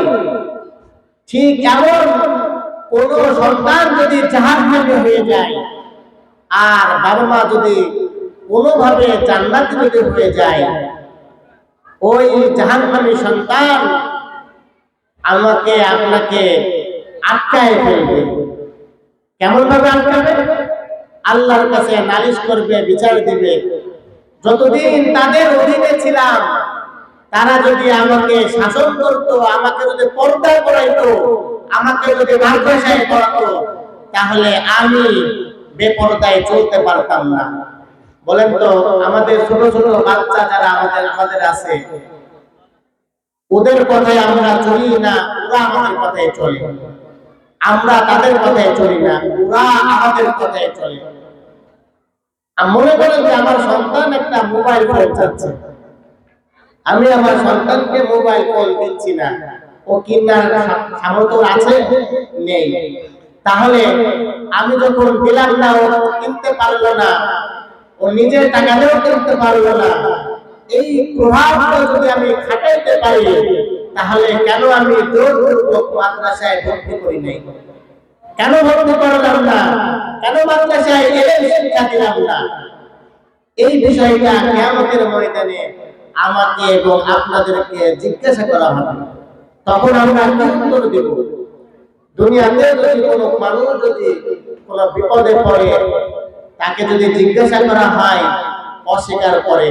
ঠিক এমন কোন সন্তান যদি জাহান্নামী হয়ে যায় আর বাবা মা যদি কোনোভাবে জান্নাতে যদি হয়ে যায়, ওই জাহান্নামী সন্তান আমাকে আপনাকে আটকায় ফেলবে। কেমন ভাবে আটকাবে? আল্লাহর কাছে নালিশ করবে, বিচার দিবে। যতদিন তাদের অধীনে ছিলাম তারা যদি আমাকে শাসন করত, আমাকে যদি পর্দা করাইতো, আমাকে যদি মাদ্রাসায় পড়াতো, তাহলে আমি বেপরদায় চলতে পারতাম না। বলেন তো, আমাদের ছোট ছোট বাচ্চা যারা আমাদের আছে, ওদের কথায় আমরা চলি না, ওরা আমাদের কথায় চলে। আমরা তাদের কথায় চলি না, ওরা আমাদের কথায় চলে। মনে করেন যে আমার সন্তান একটা মোবাইল ফোন চাচ্ছে, আমি আমার সন্তানকে মোবাইল ফোন দিচ্ছি না, ও কিনার সামর্থ্য আছে নেই, তাহলে আমি যখন দিলাম না, ও কিনতে পারলো না, ও নিজের টাকা দিয়েও কিনতে পারলো না, এই প্রভাবটা যদি আমি খাটাইতে পারি, তাহলে কেন আমি জোরপূর্বক মাদ্রাসায় ভর্তি করি নাই? কেন ভর্তি করলাম না? কেন মাদ্রাসায় এলেম শিক্ষা দিলাম না? এই বিষয়টা কিয়ামতের ময়দানে আমাকে এবং আপনাদেরকে জিজ্ঞাসা করা হবে। তখন আমরা কি উত্তর দেব? দুনিয়াতে যদি কোনো মানুষ যদি কোনো বিপদে পড়ে, তাকে যদি জিজ্ঞাসা করা হয়, অস্বীকার করে,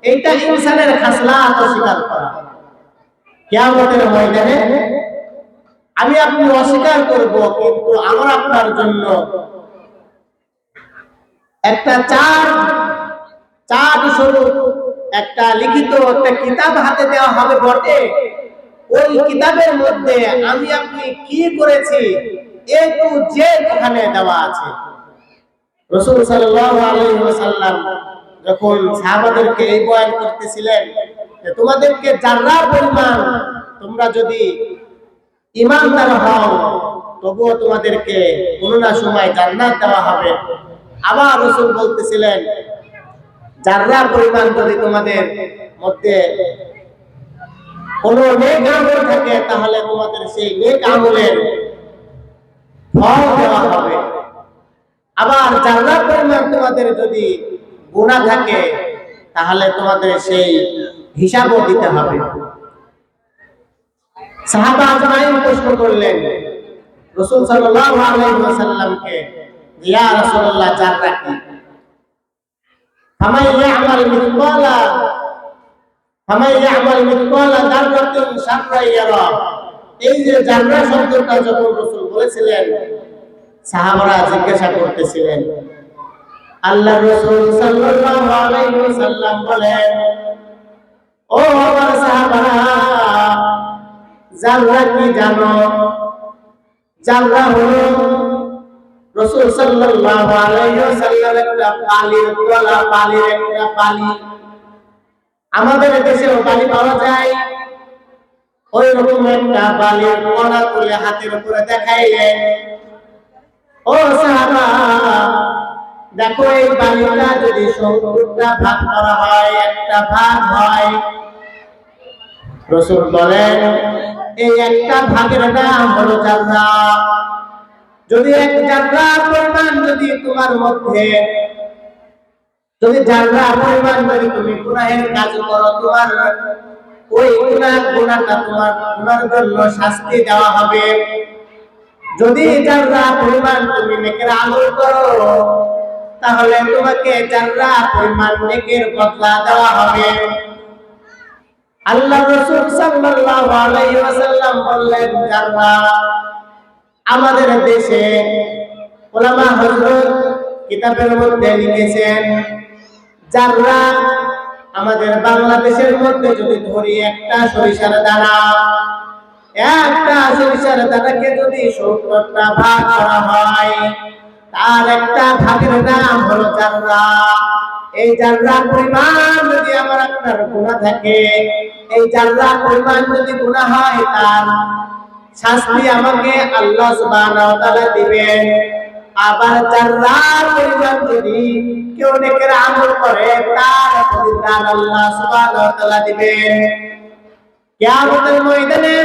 এইটা ইনসানের খাসলাত, অস্বীকার করা। কিয়ামতের ময়দানে আমি আপনি অস্বীকার করব, কিন্তু আমার আপনার জন্য একটা চার্ট স্বরূপ একটা লিখিত একটা কিতাব হাতে দেওয়া হবে বটে। ওই কিতাবের মধ্যে আমি আপনি কি করেছি A to Z ওখানে দেওয়া আছে। রাসূল সাল্লাল্লাহু আলাইহি ওয়াসাল্লাম যখন সাহাবাদেরকে এই বয়ান করতেছিলেন যে তোমাদেরকে যারা পরিমাণ তোমরা যদি ঈমানদার হও তবুও তোমাদেরকে কোনো না সময় জান্নাত দেওয়া হবে। আবার রাসূল বলতেছিলেন যারা পরিমাণ যদি তোমাদের মধ্যে কোনো নেক আমল থাকে তাহলে তোমাদের সেই নেক আমলের ফল দেওয়া হবে। আবার যারা পরিমাণ তোমাদের যদি গুনাহ থাকে তাহলে তোমাদের সেই হিসাবও দিতে হবে। সাহাবা আজমাইন প্রশ্ন করলেন রাসূল সাল্লাল্লাহু আলাইহি ওয়াসাল্লামকে, ইয়া রাসূলুল্লাহ যারা কি? ফামান ইয়ামাল মিথকালা যাররাতিন শাররান ইয়ারা। এই যে যাররা শব্দটা যখন রাসূল বলেছিলেন সাহাবারা জিজ্ঞাসা করতেছিলেন, আল্লাহর রাসূল সাল্লাল্লাহু আলাইহি ওয়াসাল্লাম বলেন, ও আমার সাহাবারা, যাররা কি জানো? যাররা হলো রাসূল সাল্লাল্লাহু আলাইহি ওয়াসাল্লাম একটা পালির গলা, পালির একটা পালি। আমাদের দেশেও পালি পাওয়া যায়, ওই রকম একটা পালির কণা তুলে হাতের উপরে দেখাইলেন, ও সাহাবা দেখো এই বালিটা যদি 70টা ভাগ করা হয় একটা ভাগ হয়। রাসূল বলেন এই একটা ভাগের নাম হলো জান্না। যদি এক জান্না পরিমাণ যদি তোমার মধ্যে যদি জান্না পরিমাণ যদি তুমি গুনাহের কাজ করো, তোমার ওই গুনাহটা তোমার গুনার জন্য শাস্তি দেওয়া হবে। যদি জান্না পরিমাণ তুমি নেকের আমল করো তাহলে তোমাকে জান্না পরিমাণ নেকের বদলা দেওয়া হবে। আল্লাহ রাসূল সাল্লাল্লাহু আলাইহি ওয়াসাল্লাম বললেন যারা আমাদের দেশে উলামা হযরত কিতাবের মধ্যে লিখেছেন, যারা আমাদের বাংলাদেশের মধ্যে যদি ধরি একটা সরিষার দানাকে যদি 70টা ভাগ করা হয় তার একটা ভাগের নাম হলো জাররা। এই জাররা পরিমাণ যদি আমার আপনার গুনাহ থাকে, এই জাররা পরিমাণ যদি গুনাহ হয় তার শাস্তি আমাকে আল্লাহ সুবহানাহু ওয়া তাআলা দিবেন। আবার জাররা পরিমাণ যদি কেউ নেকের আমল করে তার প্রতিদান আল্লাহ সুবহানাহু ওয়া তাআলা দিবেন। কিয়ামতের ময়দানে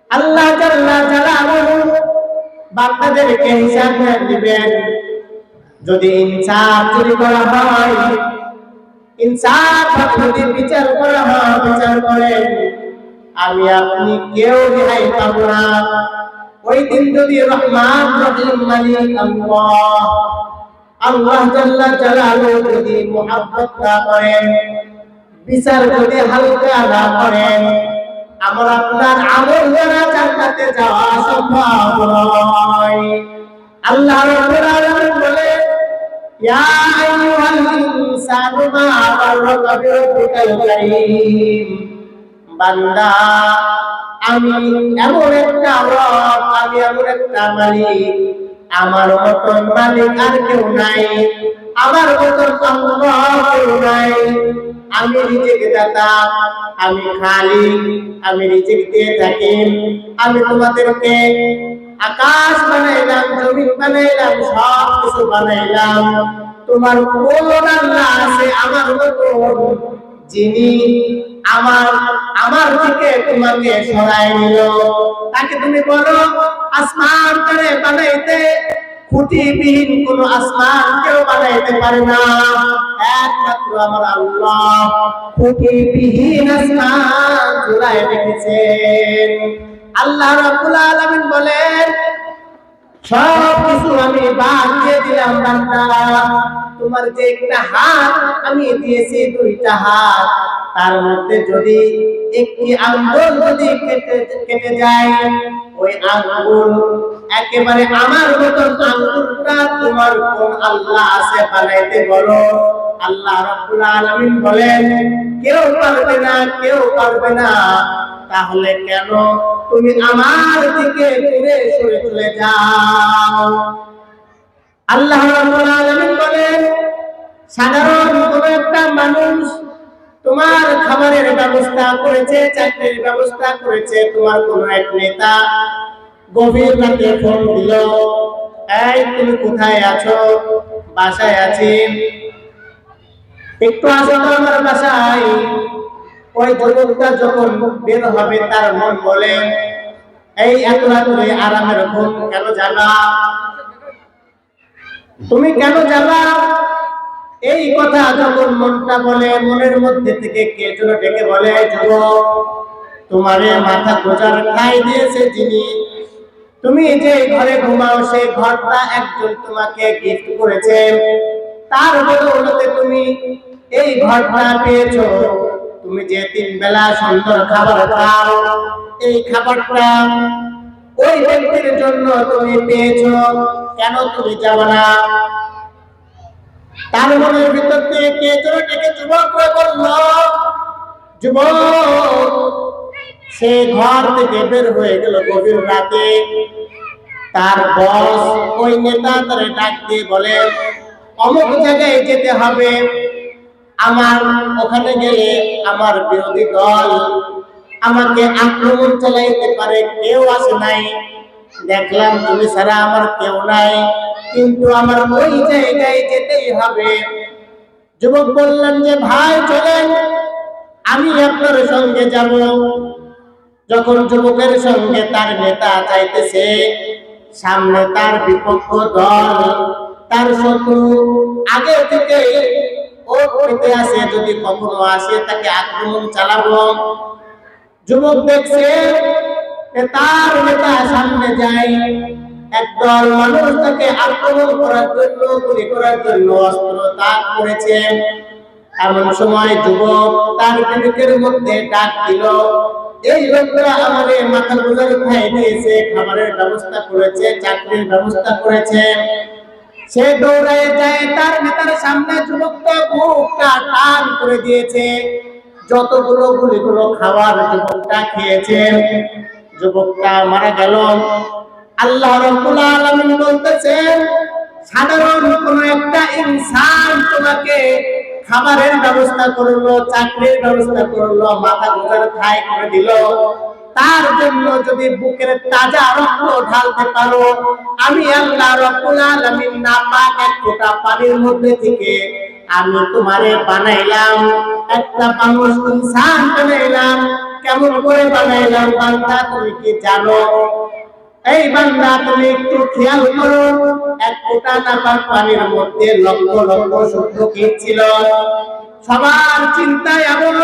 আল্লাহ জাল্লা জালালুহু বান্দাদেরকে হিসাব দিবেন। যদি ইনসাফ যদি করা হয়, ইনসাফ যদি বিচার করা হয়, বিচার করেন, আমি আপনি কেউ রেহাই পাবো না। ওই দিন যদি রহমান রহিম মালিক আল্লাহ জাল্লা জালালুহু যদি মুহাব্বত না করেন, বিচার যদি হালকা না করেন, আমার আপনার আমল দ্বারা জান্নাতে যাওয়া সম্ভব নয়। আল্লাহ রাব্বুল আলামিন বলে, ইয়া আইয়ুহাল ইনসানু মা গাররাকা বিরাব্বিকাল কারীম। বান্দা আমি এমন একটা রব, আমি এমন একটা মালিক, আমার মতন মালিক আর কেউ নাই, আমার মতন আল্লাহ কেউ নাই। আমি রিজিক দাতা, আমি খালিক, আমি রিজিক দিয়ে থাকি। আমি তোমাদেরকে আকাশ বানাইলাম, জমিন বানাইলাম, সব কিছু বানাইলাম। তোমার কোন আল্লাহ আছে আমার মতন যিনি আমার থেকে তোমাকে সরায় নিল? তাকে তুমি বলো আসমান করে বানাইতে খুঁটিবিহীন কোন আসমান কেউ বানাইতে পারে না, একমাত্র আমার আল্লাহ খুঁটিবিহীন আসমান জুড়ায় রেখেছেন। আল্লাহ রাব্বুল আলামিন বলেন, সব কিছু আমি বাদ দিয়ে দিলাম বান্দা। তোমার যে একটা হাত আমি দিয়েছি, 2টা হাত, তার মধ্যে যদি একটি আঙ্গুল যদি কেটে যায়, ওই আঙ্গুল একেবারে আমার মতন আঙ্গুলটা তোমার কোন আল্লাহ আছে বানাইতে বলো? আল্লাহ রাব্বুল আলামিন বলেন, কেউ পারবে না, কেউ পারবে না। তাহলে কেন তুমি আমার দিকে দূরে সরে চলে যাও? আল্লাহ রাব্বুল মানুষ তোমার খাবারের ব্যবস্থা করেছে, চাকরির ব্যবস্থা করেছে, তোমার কোন এক নেতা গভীর রাতে ফোন দিল, এই তুমি কোথায় আছো? বাসায় আছি। একটু আসো তো আমার বাসায়। ওই যুবকটা যখন বের হবে তার মন বলে, এই এত রাত্রে আরামের ঘুম কেন যাবা? তুমি কেন যাবা? এই কথা যখন মনটা বলে, মনের মধ্যে থেকে কে যেন ডেকে বলে, যুবক, তোমারে মাথা গোজার খাই দিয়েছে যিনি, তুমি যে ঘরে ঘুমাও সেই ঘরটা একজন তোমাকে গিফট করেছে, তার বদৌলতে তুমি এই ঘরটা পেয়েছো। তুমি যে 3 বেলা সুন্দর খাবার খাও, এই খাবারটা ওই ব্যক্তির জন্য তুমি পেয়েছো, কেন তুমি যাবে না? তার মনের ভিতর থেকে কে যেন ডেকে যুবকরা বলল, যুবক সে ঘর থেকে বের হয়ে গেল গভীর রাতে। তার বস ওই নেতা তারে ডাক দিয়ে বলে, অমুক জায়গায় যেতে হবে, আমার ওখানে গেলে আমার বিরোধী দল আমাকে আক্রমণ চালাইতে পারে, কেউ আসে নাই, দেখলাম তুমি ছাড়া আমার কেউ নাই, কিন্তু আমার ওই জায়গায় যেতেই হবে। যুবক বললেন যে, ভাই চলেন, আমি আপনার সঙ্গে যাব। যখন যুবকের সঙ্গে তার নেতা চাইতেছে, সামনে তার বিপক্ষ দল, তার শত্রু আগে থেকে ও পেতে আসে, যদি কখনো আসে তাকে আক্রমণ চালাবো। যুবক দেখছে তার নেতা সামনে যায়, একদল মানুষ তাকে আক্রমণ করার জন্য, গুলি করার জন্য অস্ত্র তাক করেছে। এমন সময় যুবক তার বিবেকের মধ্যে ডাক দিল, এই লোকরা আমাদের মাথা গোজার খাই দিয়েছে, খাবারের ব্যবস্থা করেছে, চাকরির ব্যবস্থা করেছে। সে দৌড়ায় যায় তার নেতার সামনে, যুবকটা বুকটা টান করে দিয়েছে, যতগুলো গুলিগুলো খাবার যুবকটা খেয়েছে, যুবকটা মারা গেল। আল্লাহ রাব্বুল আলামিন বলতেছেন, সাধারণ কোন একটা ইনসান তোমাকে খাবারের ব্যবস্থা করলো, চাকরির ব্যবস্থা করলো, মাথা গোজার ঠাই করে দিল, তার জন্য যদি বুকের তাজা রক্ত ঢালতে পারো, আমি আল্লাহ রাব্বুল আলামিন নাপাক এক ফোঁটা পানির মধ্যে থেকে আমি তোমারে বানাইলাম, একটা মানুষ ইনসান বানাইলাম। কেমন করে বানাইলাম বান্দা তুমি কি জানো? এই বান্দা তুমি একটু খেয়াল করো, এক ফোঁটা নাপাক পানির মধ্যে লক্ষ লক্ষ সূক্ষ্ম কীট ছিল। সবার চিন্তায় এমন,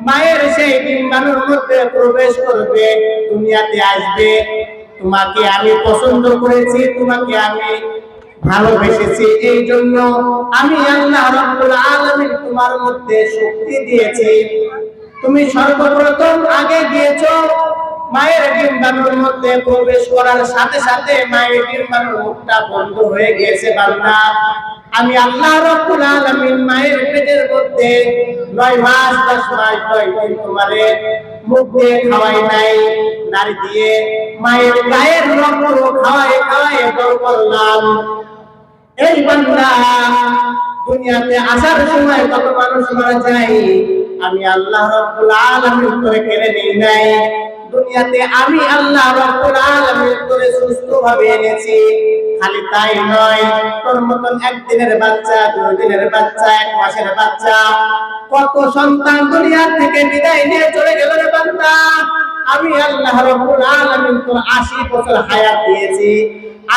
মায়ের সেই ডিম্বাণুর মধ্যে প্রবেশ করবে, দুনিয়াতে আসবে, তোমাকে আমি পছন্দ করেছি, তোমাকে আমি ভালোবেসেছি, এই জন্য আমি আল্লাহ রাব্বুল আলামিন তোমার মধ্যে শক্তি দিয়েছি। তুমি সর্বপ্রথম আগে গিয়েছো, মায়ের ডিম্বাণুর মধ্যে প্রবেশ করার সাথে সাথে মায়ের ডিম্বাণুর মুখটা বন্ধ হয়ে গিয়েছে বান্দা। আমি আল্লাহ রাব্বুল আলামিন মায়ের পেটের মধ্যে 9 মাস 10 মাস 9 দিন তোমারে মুখ দিয়ে খাওয়াই নাই, নারী দিয়ে মায়ের গায়ের রক্ত খাওয়াই খাওয়াই বড় করলাম। এই বান্দা দুনিয়াতে আসার সময় কত মানুষ মারা যায়, আমি আল্লাহ রাব্বুল আলামিন করে কেড়ে নেই নাই। দুনিয়াতে আমি আল্লাহ রাব্বুল আলামিন করে সুস্থভাবে এনেছি। খালি তাই নয়, তোর মতন একদিনের বাচ্চা, 2 দিনের বাচ্চা, 1 মাসের বাচ্চা, কত সন্তান দুনিয়া থেকে বিদায় নিয়ে চলে গেল রে বান্দা। আমি আল্লাহ রাব্বুল আলামিন তোর 80 বছর হায়াত দিয়েছি,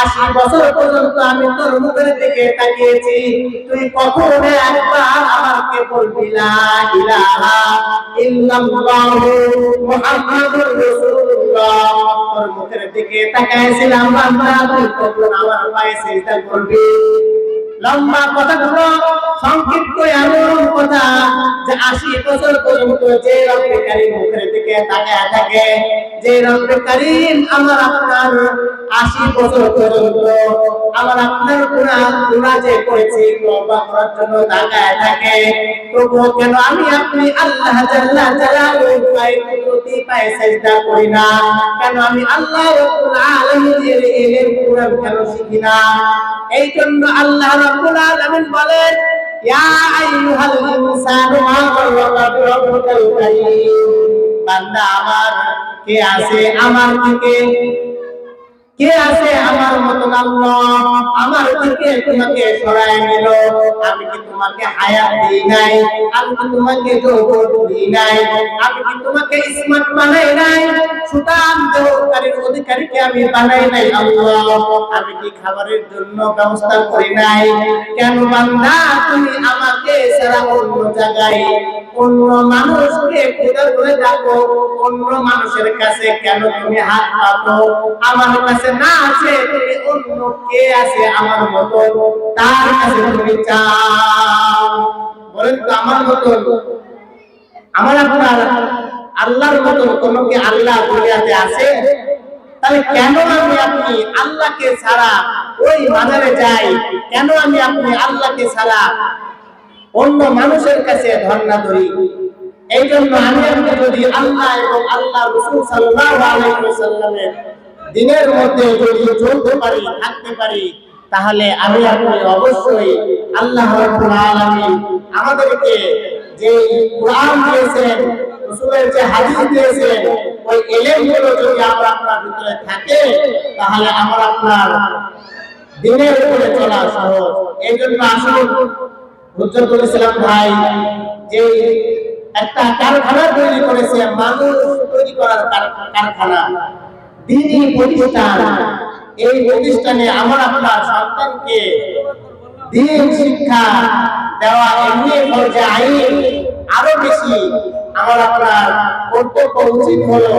80 বছর পর্যন্ত আমি তোর মুখের দিকে তাকিয়েছি, তুই কখনো একবার আমাকে বলবি লা ইলাহা ইল্লাল্লাহু মুহাম্মাদুর রাসূলুল্লাহ। তোর মুখের দিকে তাকাইছিলাম বান্দা, তুই কখন আমার পায়ে সিজদা করবি? লম্বা কথাগুলো সংক্ষিপ্ত এমন কথা যে 80 বছর পর্যন্ত যে রব্বে কারীম মুখের দিকে তাকায় থাকে, যে রব্বে কারীম আমার আপনার 80 বছর পর্যন্ত আমার আপনার গুনাহ যে করেছি তওবা করার জন্য তাকায় থাকে, তবুও কেন আমি আপনি আল্লাহ জাল্লা জালালুহু পায়ে কুদরতি পায়ে সিজদা করি না? কেন আমি আল্লাহ রাব্বুল আলামিনের ইলম কোরআন কেন শিখি না? এই জন্য আল্লাহ রাব্বুল আলামিন বলেন, ইয়া আইয়ুহাল ইনসানু মা গাররাকা বিরাব্বিকাল কারীম। বান্দা আমার, কে আছে আমার থেকে, কে আছে আমার মতন? আল্লাহ আমার থেকে তোমাকে সরায় নিল। আমি কি তোমাকে হায়াত দিই নাই? আমি কি তোমাকে যৌবন দিই নাই? আমি কি তোমাকে স্মার্ট বানাই নাই? সুতাম দেহকারীর অধিকারীকে আমি বানাই নাই আল্লাহ? আমি কি খাবারের জন্য ব্যবস্থা করি নাই? কেন বান্দা তুমি আমাকে ছাড়া অন্য জায়গায় অন্য মানুষকে খোদা করে ডাকো? অন্য মানুষের কাছে কেন তুমি হাত পাতো? আমার কাছে না আছে, তুমি অন্য কে আছে আমার মতো তার কাছে তুমি চাও? বলেন তো, আমার মতো, আমার আপনার আল্লাহর মতো কোন কি আল্লাহ দুনিয়াতে আছে? তাহলে কেন আমি আপনি আল্লাহকে ছাড়া ওই মাজারে যাই? কেন আমি আপনি আল্লাহকে ছাড়া অন্য মানুষের কাছে ধর্ণা ধরি? এই জন্য আমি আপনি যদি আল্লাহ এবং আল্লাহ রাসূল সাল্লাল্লাহু আলাইহি ওয়াসাল্লামের দিনের মধ্যে যদি চলতে পারি, থাকতে পারি, তাহলে আমি আপনি অবশ্যই আল্লাহ রাব্বুল আলামিন আমাদেরকে যে কোরআন দিয়েছেন, রাসূলের যে হাদিস দিয়েছেন, ওই ইলমগুলো যদি আমরা আপনার ভিতরে থাকে, তাহলে আমার আপনার দিনের উপরে চলা সহজ। এই জন্য আসুন হুজ্জতুল ইসলাম ভাই যে একটা কারখানা তৈরি করেছে, মানুষ তৈরি করার কারখানা, দ্বীনি প্রতিষ্ঠান। এই প্রতিষ্ঠানে আমার আপনার সন্তানকে দ্বীন শিক্ষা দেওয়া এমনি ফরজে আইন। আরো বেশি আমার আপনার কর্তব্য উচিত হলো,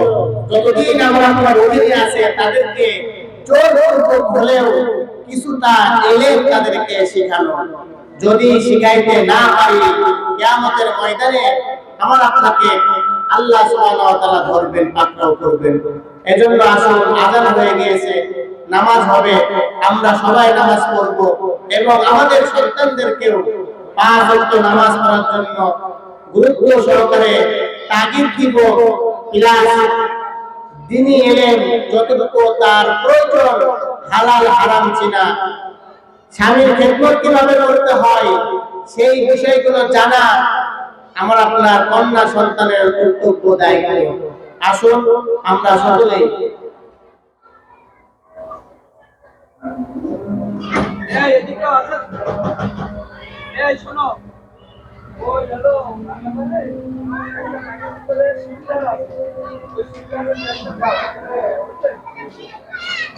যতদিন আমার আপনার অধীনে আছে তাদেরকে জোরপূর্বক হলেও কিছুটা এলেম তাদেরকে শেখানো। যদি শিখাইতে না পারি, কিয়ামতের ময়দানে আমার আপনাকে আল্লাহ সুবহানাহু ওয়া তাআলা ধরবেন, পাকড়াও করবেন। এজন্য আসুন, আযান হয়ে গিয়েছে, নামাজ হবে, আমরা সবাই নামাজ পড়ব এবং আমাদের সন্তানদেরকেও 5 ওয়াক্ত নামাজ পড়ার জন্য গুরুত্ব সহকারে তাগিদ দিব। প্লাস দ্বীনি ইলম যতটুকু তার প্রয়োজন, হালাল হারাম চিনা, স্বামীর খেদমত কিভাবে করতে হয়, সেই বিষয়গুলো জানা আমার আপনার কন্যা সন্তানের কর্তব্য, দায়িত্ব। আসুন আমরা সকলেই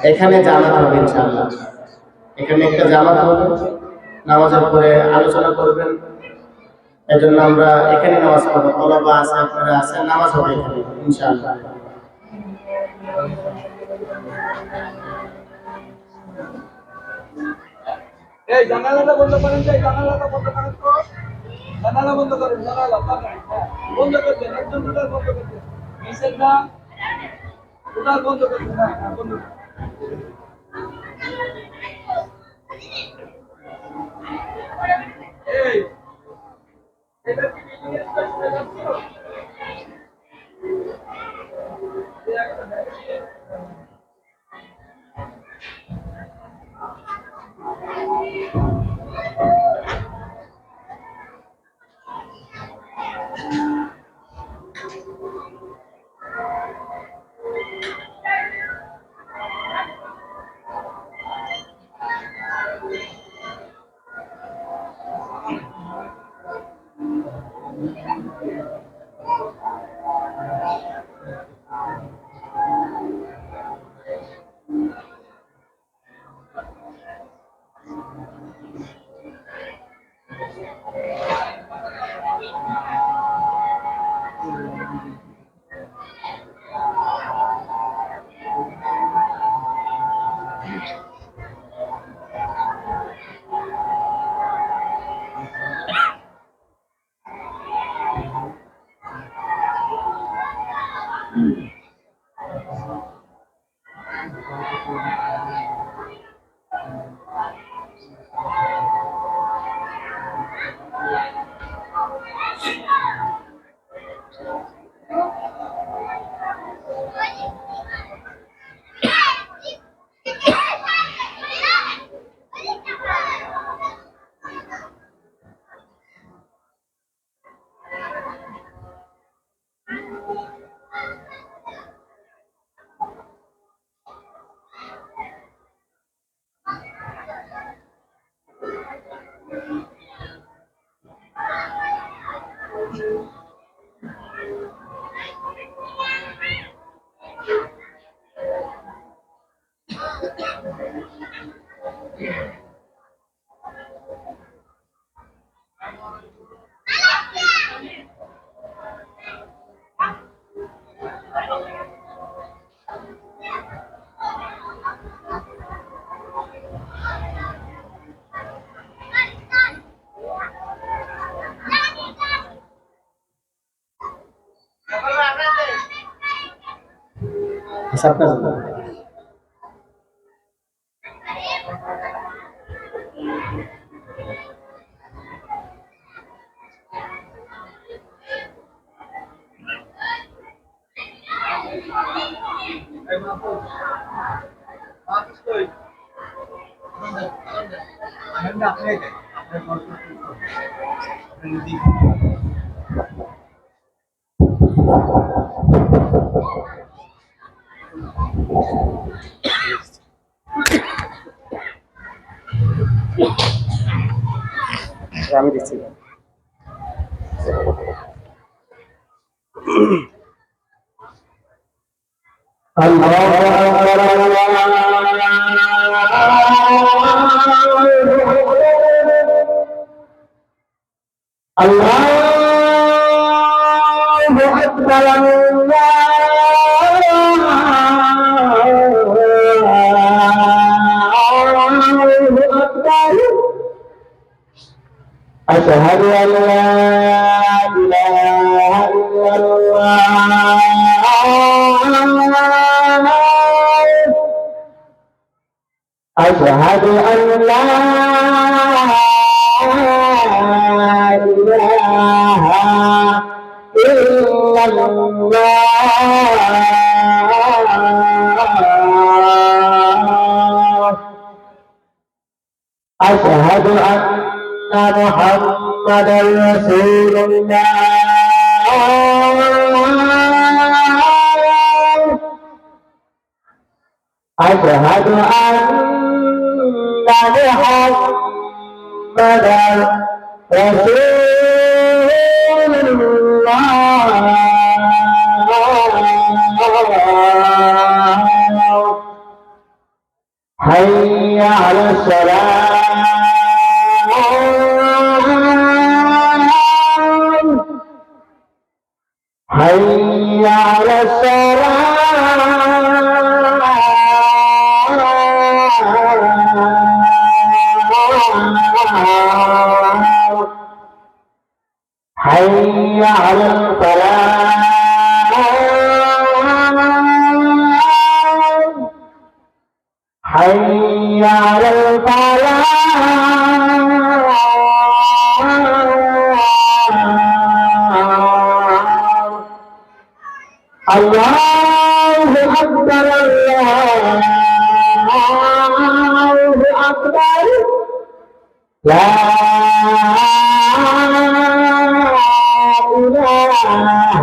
এখানে জামাত হবে ইনশাআল্লাহ। এখানে একটা জামাত হবে, নামাজের পরে আলোচনা করবেন। এজন্য আমরা এখানে নামাজ পড়ব। তলবা আছে, আপনারা আছেন, নামাজ হবে এখানে ইনশাআল্লাহ। এই জানালাটা বন্ধ করেন, এই জানালাটা বন্ধ করেন তো, জানালা বন্ধ করেন, জানালা বন্ধ করবেন, একদম টোটাল বন্ধ করবেন, নিষেধ না, টোটাল বন্ধ করবেন, না বন্ধ। এই এটা কি বিল্ডিং এর স্পেস যাচ্ছে? सबका আমি দিচ্ছি أشهد أن لا إله إلا الله أشهد أن لا إله إلا الله أشهد أن محمدا رسول الله أشهد أن محمدا رسول الله حي على الصلاة حي على الصلاة حي على الفلاح حي على الفلاح الله أكبر الله أكبر لا إله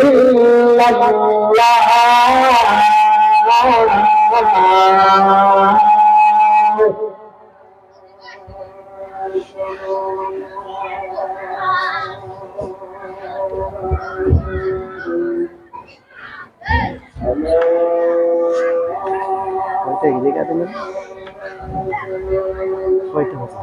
إلا الله Ini kan teman. Oh itu apa?